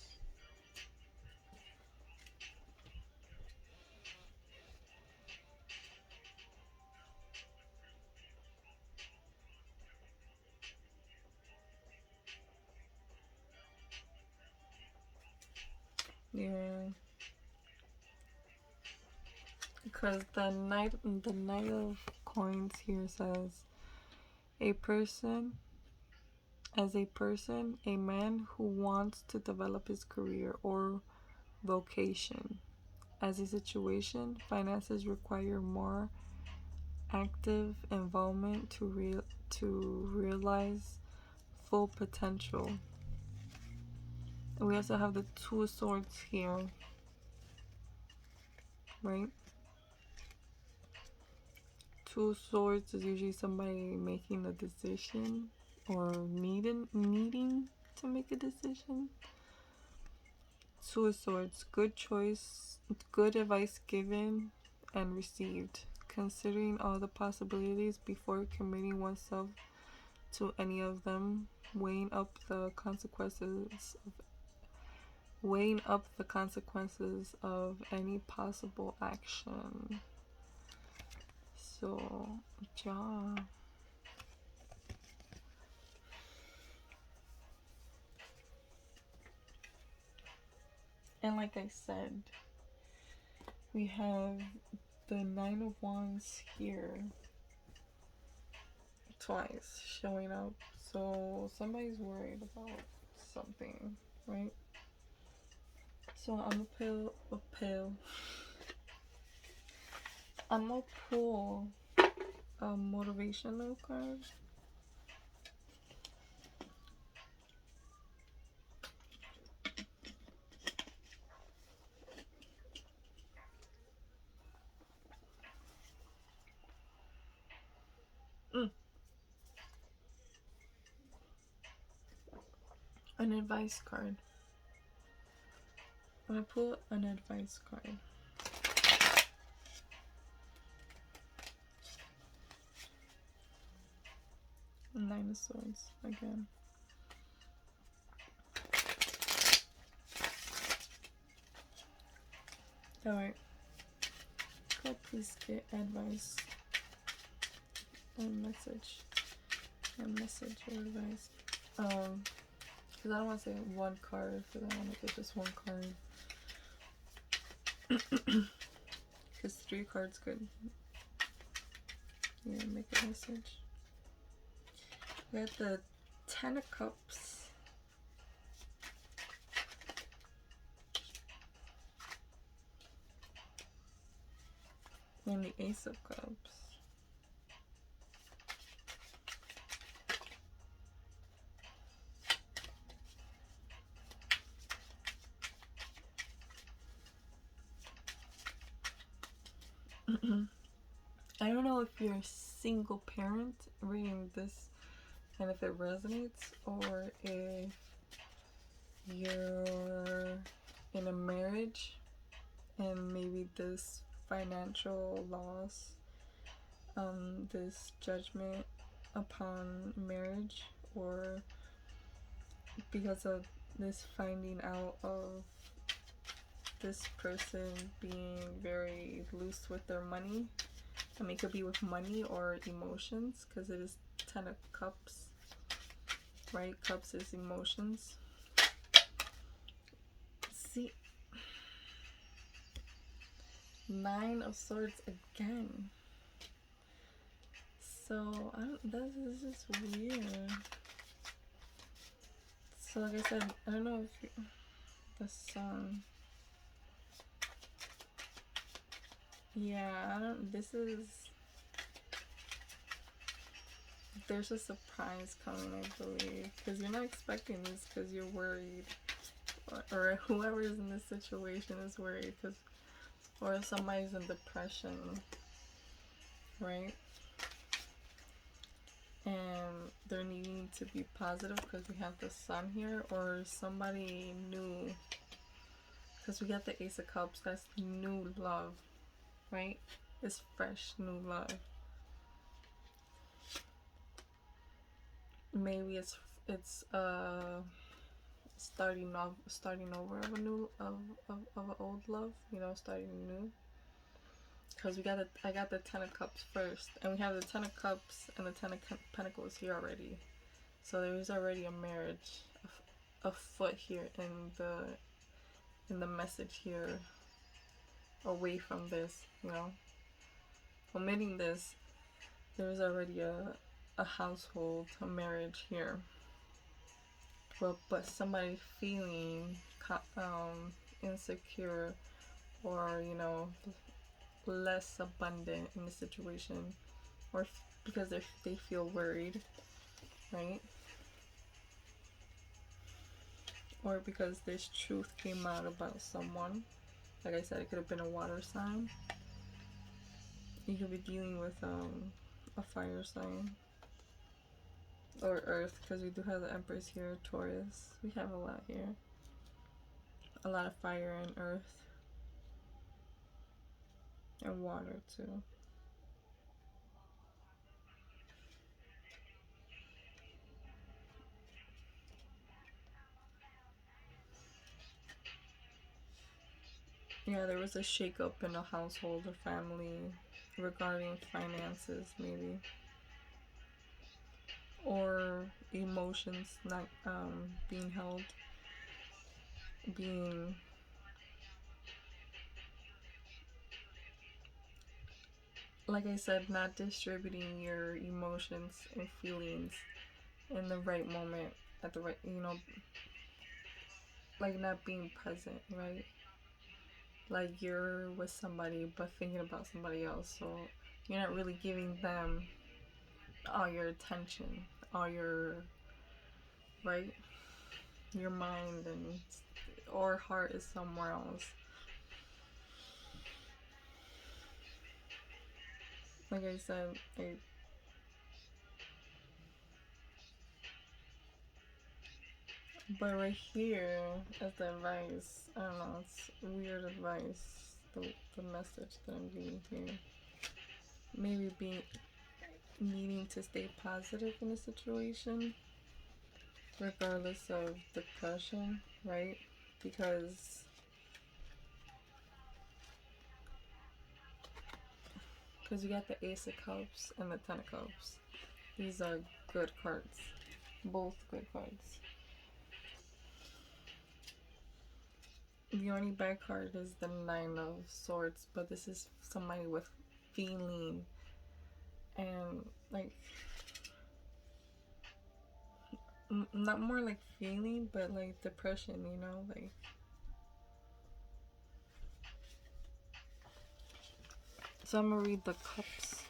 Yeah. Because the Knight of Coins here says a person as a person, a man who wants to develop his career or vocation. As a situation, finances require more active involvement to realize full potential. And we also have the 2 of Swords here, right? 2 of Swords is usually somebody making a decision or needing to make a decision. 2 of Swords, good choice, good advice given and received, considering all the possibilities before committing oneself to any of them, weighing up the consequences of any possible action. So, yeah. And like I said, we have the Nine of Wands here twice showing up. So somebody's worried about something, right? So I'm gonna pull a motivational card. An advice card. I'm gonna pull an advice card. Nine of Swords again. Alright. God, please get advice and message. And message or advice. Because I don't want to say one card, because I want to get just one card. Because 3 cards could, yeah, make a message. We got the 10 of Cups. And the Ace of Cups. I don't know if you're a single parent reading this and if it resonates, or if you're in a marriage and maybe this financial loss, this judgment upon marriage, or because of this finding out of this person being very loose with their money. I mean, it could be with money or emotions, because it is 10 of Cups, right? Cups is emotions. See, 9 of Swords again. So, this is just weird. So, like I said, I don't know if the Sun. Yeah, there's a surprise coming, I believe, because you're not expecting this, because you're worried, or whoever's in this situation is worried, or somebody's in depression, right? And they're needing to be positive because we have the Sun here, or somebody new, because we got the Ace of Cups. That's new love, right? It's fresh new love. Maybe it's starting over of an old love, starting new. Because I got the 10 of Cups first, and we have the 10 of Cups and the 10 of Pentacles here already. So there's already a marriage afoot here in the message here. Away from this, omitting this, there's already a household, a marriage here. But somebody feeling insecure, or less abundant in the situation, or because they feel worried, right? Or because this truth came out about someone. Like I said, it could have been a water sign. You could be dealing with a fire sign, or earth, because we do have the Empress here, Taurus. We have a lot here. A lot of fire and earth. And water too. Yeah, there was a shakeup in a household or family regarding finances, maybe, or emotions not being held, being, like I said, not distributing your emotions and feelings in the right moment, at the right, like not being present, right? Like you're with somebody but thinking about somebody else, so you're not really giving them all your attention, all your, right? Your mind and or heart is somewhere else. Like I said, but right here as the advice, I don't know, it's weird advice. The message that I'm getting here, maybe being needing to stay positive in a situation, regardless of depression, right? Because you got the Ace of Cups and the Ten of Cups. These are good cards. Both good cards. The only bad card is the Nine of Swords, but this is somebody with feeling and like not more like feeling, but like depression, like. So I'm gonna read the cups.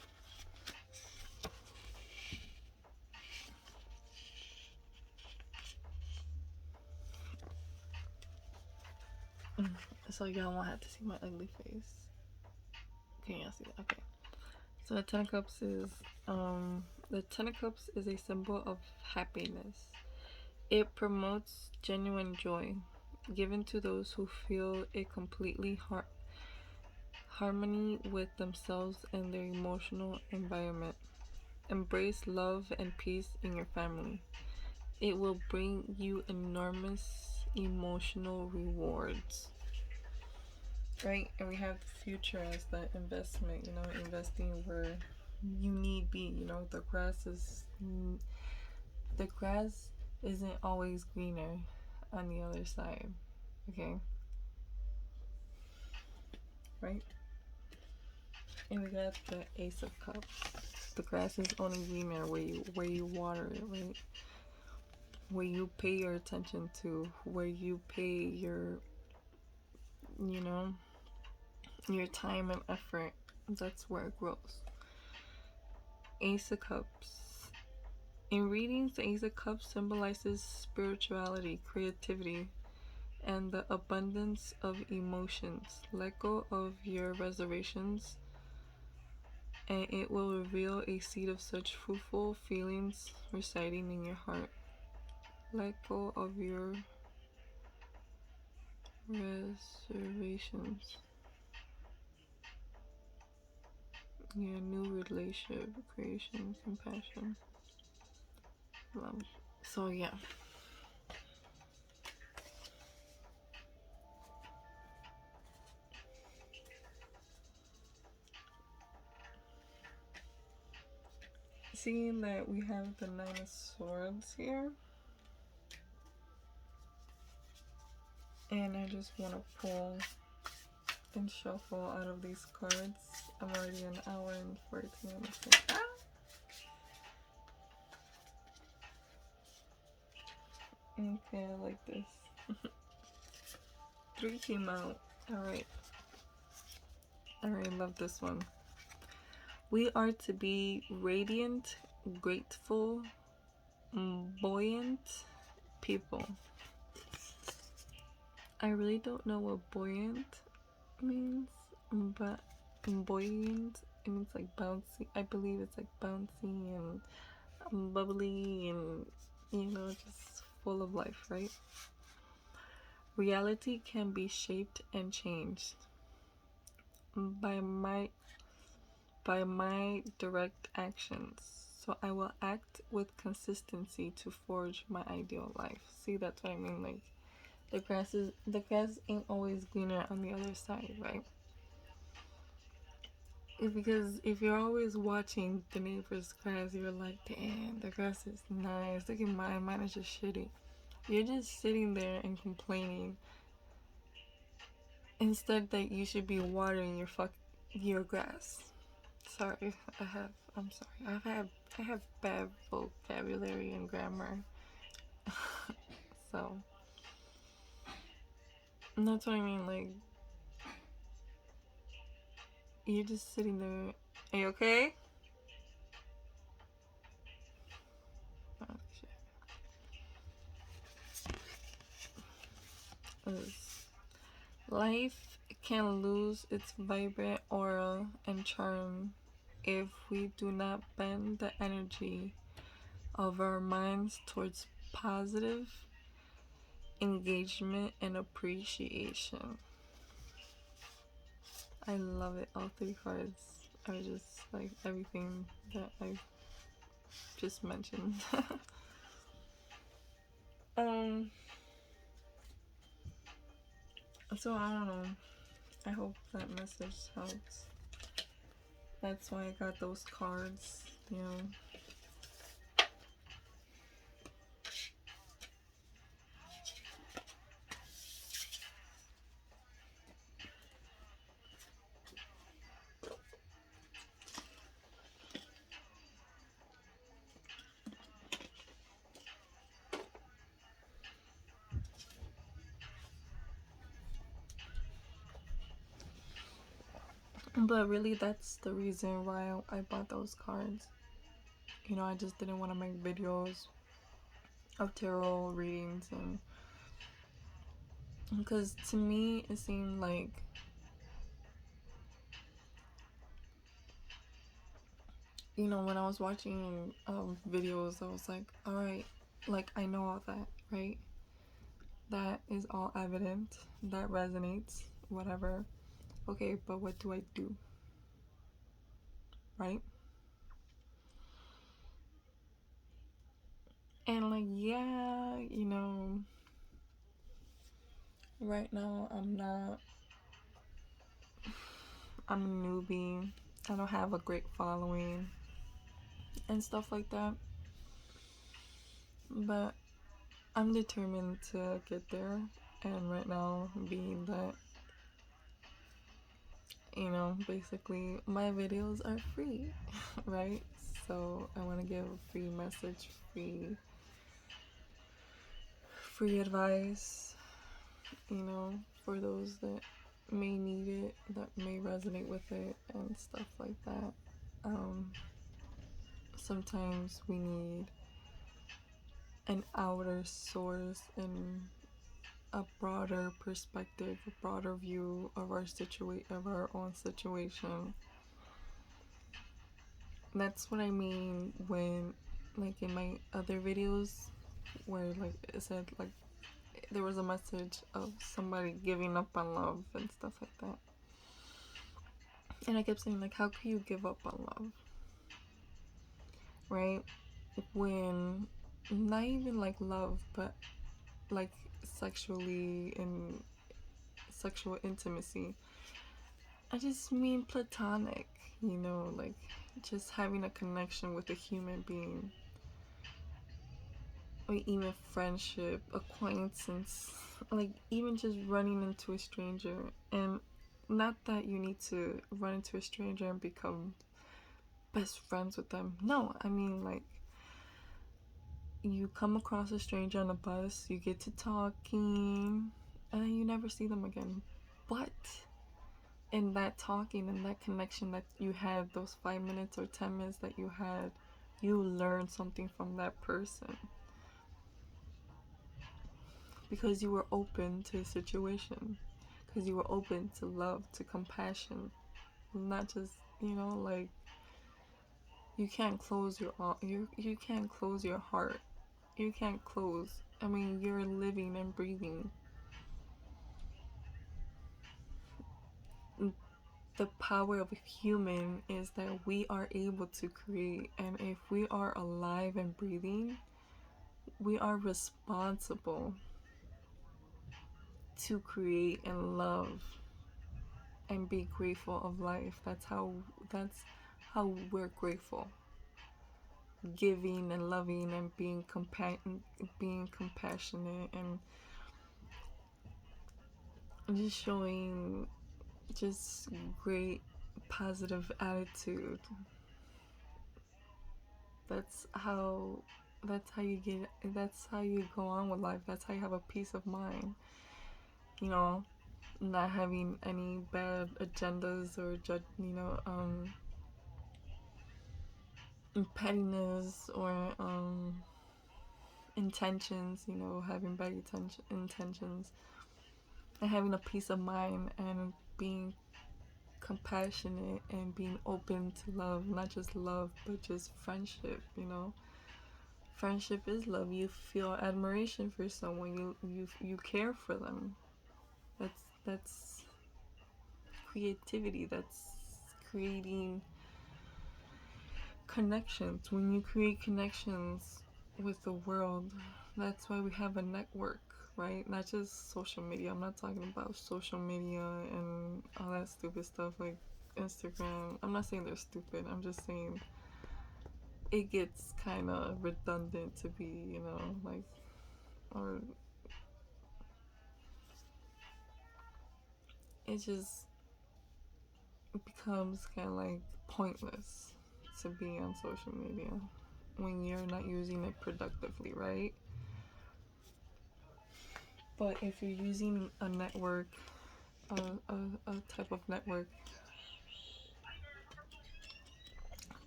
So y'all won't have to see my ugly face. Can y'all see that? Okay. So the Ten of Cups is the Ten of Cups is a symbol of happiness. It promotes genuine joy, given to those who feel a completely harmony with themselves and their emotional environment. Embrace love and peace in your family. It will bring you enormous emotional rewards. Right? And we have the future as the investment, investing where you need be. The grass isn't always greener on the other side. Okay? Right? And we got the Ace of Cups. The grass is only greener where you water it, right? Where you pay your attention to, where you pay your your time and effort. That's where it grows. Ace of Cups. In readings, the Ace of Cups symbolizes spirituality, creativity, and the abundance of emotions. Let go of your reservations, and it will reveal a seed of such fruitful feelings residing in your heart. Let go of your reservations. Your new relationship, creation, compassion, love. So yeah. Seeing that we have the Nine of Swords here, and I just want to pull and shuffle out of these cards. I'm already an hour and 14 minutes. Okay, I like this. 3 came out. Alright. I really love this one. We are to be radiant, grateful, buoyant people. I really don't know what buoyant means, but buoyant, it means like bouncy. I believe it's like bouncy and bubbly and just full of life, right? Reality can be shaped and changed by my direct actions. So I will act with consistency to forge my ideal life. See, that's what I mean. Like, the grass ain't always greener on the other side, right? Because if you're always watching the neighbor's grass, you're like, damn, the grass is nice. Look at mine is just shitty. You're just sitting there and complaining instead that you should be watering your grass. Sorry, I'm sorry. I have bad vocabulary and grammar. So that's what I mean, like you're just sitting there. Are you okay? Oh, shit. 'Cause life can lose its vibrant aura and charm if we do not bend the energy of our minds towards positive engagement and appreciation. I love it. All three cards are just like everything that I just mentioned. So I don't know. I hope that message helps. That's why I got those cards, you know. But really, that's the reason why I bought those cards. You know, I just didn't want to make videos of tarot readings, and because to me it seemed like, you know, when I was watching videos, I was like, all right, like I know all that, right? That is all evident, that resonates, whatever. Okay, but what do I do? Right? And like, yeah, you know, right now I'm a newbie. I don't have a great following and stuff like that. But I'm determined to get there. And right now, being that, you know, basically my videos are free, right? So I want to give a free message, free advice, you know, for those that may need it, that may resonate with it, and stuff like that. Sometimes we need an outer source and a broader perspective, a broader view of our own situation. That's what I mean when, like, in my other videos, where like it said like there was a message of somebody giving up on love and stuff like that, and I kept saying like, how can you give up on love, right? When not even like love, but like sexually and sexual intimacy. I just mean platonic, you know, like just having a connection with a human being, or even friendship, acquaintance, like even just running into a stranger. And not that you need to run into a stranger and become best friends with them. No, I mean like you come across a stranger on a bus, you get to talking, and then you never see them again. But in that talking and that connection that you had, those 5 minutes or 10 minutes that you had, you learned something from that person because you were open to a situation, because you were open to love, to compassion, not just, you know, like you can't close you can't close your heart, you can't close. I mean, you're living and breathing. The power of a human is that we are able to create, and if we are alive and breathing, we are responsible to create and love and be grateful of life. That's how we're grateful. Giving and loving and being compassionate and just showing just great positive attitude. That's how that's how you go on with life. That's how you have a peace of mind. You know, not having any bad agendas or pettiness or intentions, having bad intentions, and having a peace of mind and being compassionate and being open to love, not just love but just friendship. Friendship is love. You feel admiration for someone. You care for them. That's creativity. That's creating connections. When you create connections with the world, that's why we have a network, right? Not just social media. I'm not talking about social media and all that stupid stuff like Instagram. I'm not saying they're stupid. I'm just saying it gets kind of redundant to be, like, or it just becomes kind of like pointless to be on social media when you're not using it productively, right? But if you're using a network, a type of network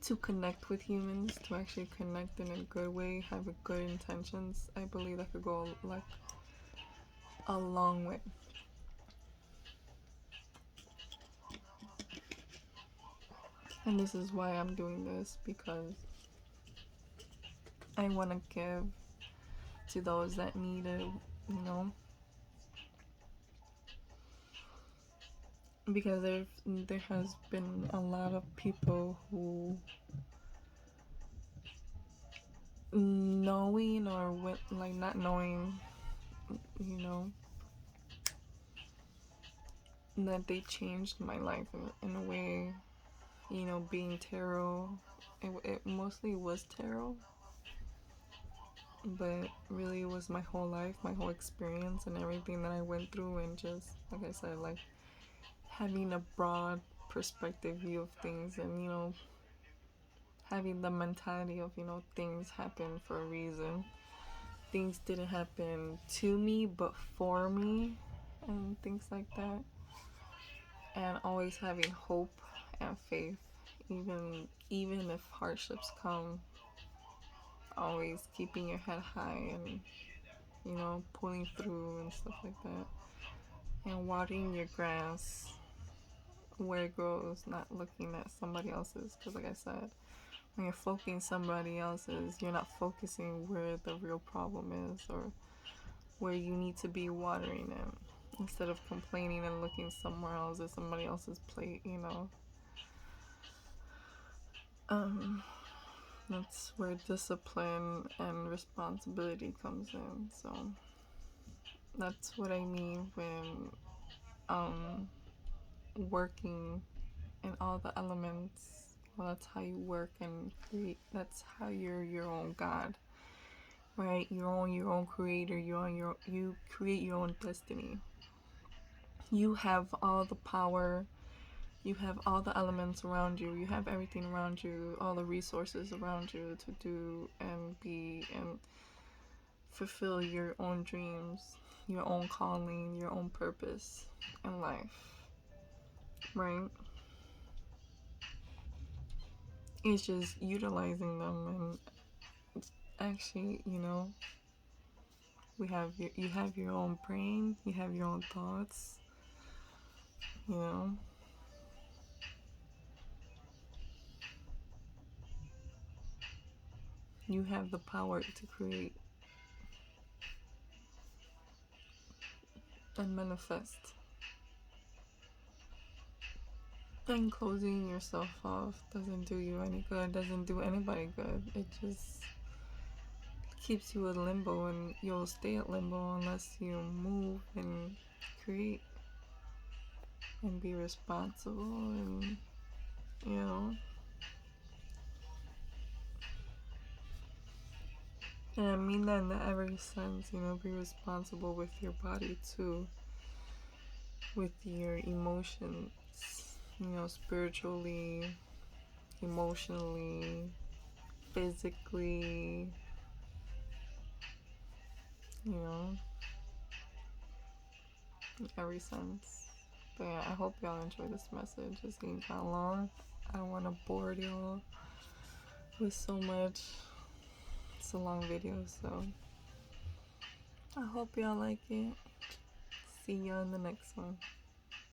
to connect with humans, to actually connect in a good way, have a good intentions, I believe that could go like a long way. And this is why I'm doing this, because I want to give to those that need it, you know, because there has been a lot of people who, knowing or like not knowing, you know, that they changed my life in a way, being tarot. It mostly was tarot, but really it was my whole life, my whole experience, and everything that I went through, and just like I said, like having a broad perspective view of things, and having the mentality of things happen for a reason. Things didn't happen to me but for me, and things like that. And always having hope and faith, even if hardships come, always keeping your head high and pulling through and stuff like that, and watering your grass where it grows, not looking at somebody else's, because like I said, when you're focusing somebody else's, you're not focusing where the real problem is or where you need to be watering it, instead of complaining and looking somewhere else at somebody else's plate. That's where discipline and responsibility comes in. So that's what I mean when working in all the elements. Well, that's how you work and create. That's how you're your own God, right? You're your own creator. You create your own destiny. You have all the power. You have all the elements around you. You have everything around you, all the resources around you to do and be and fulfill your own dreams, your own calling, your own purpose in life, right? It's just utilizing them, and actually, you have your own brain, you have your own thoughts, you know. You have the power to create and manifest. And closing yourself off doesn't do you any good, doesn't do anybody good. It just keeps you in limbo, and you'll stay at limbo unless you move and create and be responsible, and you know, and I mean that in every sense, you know, be responsible with your body too, with your emotions, you know, spiritually, emotionally, physically, you know, in every sense. But yeah, I hope y'all enjoy this message. It's getting kind of long. I don't want to bore y'all with so much. It's a long video, so I hope y'all like it. See y'all in the next one.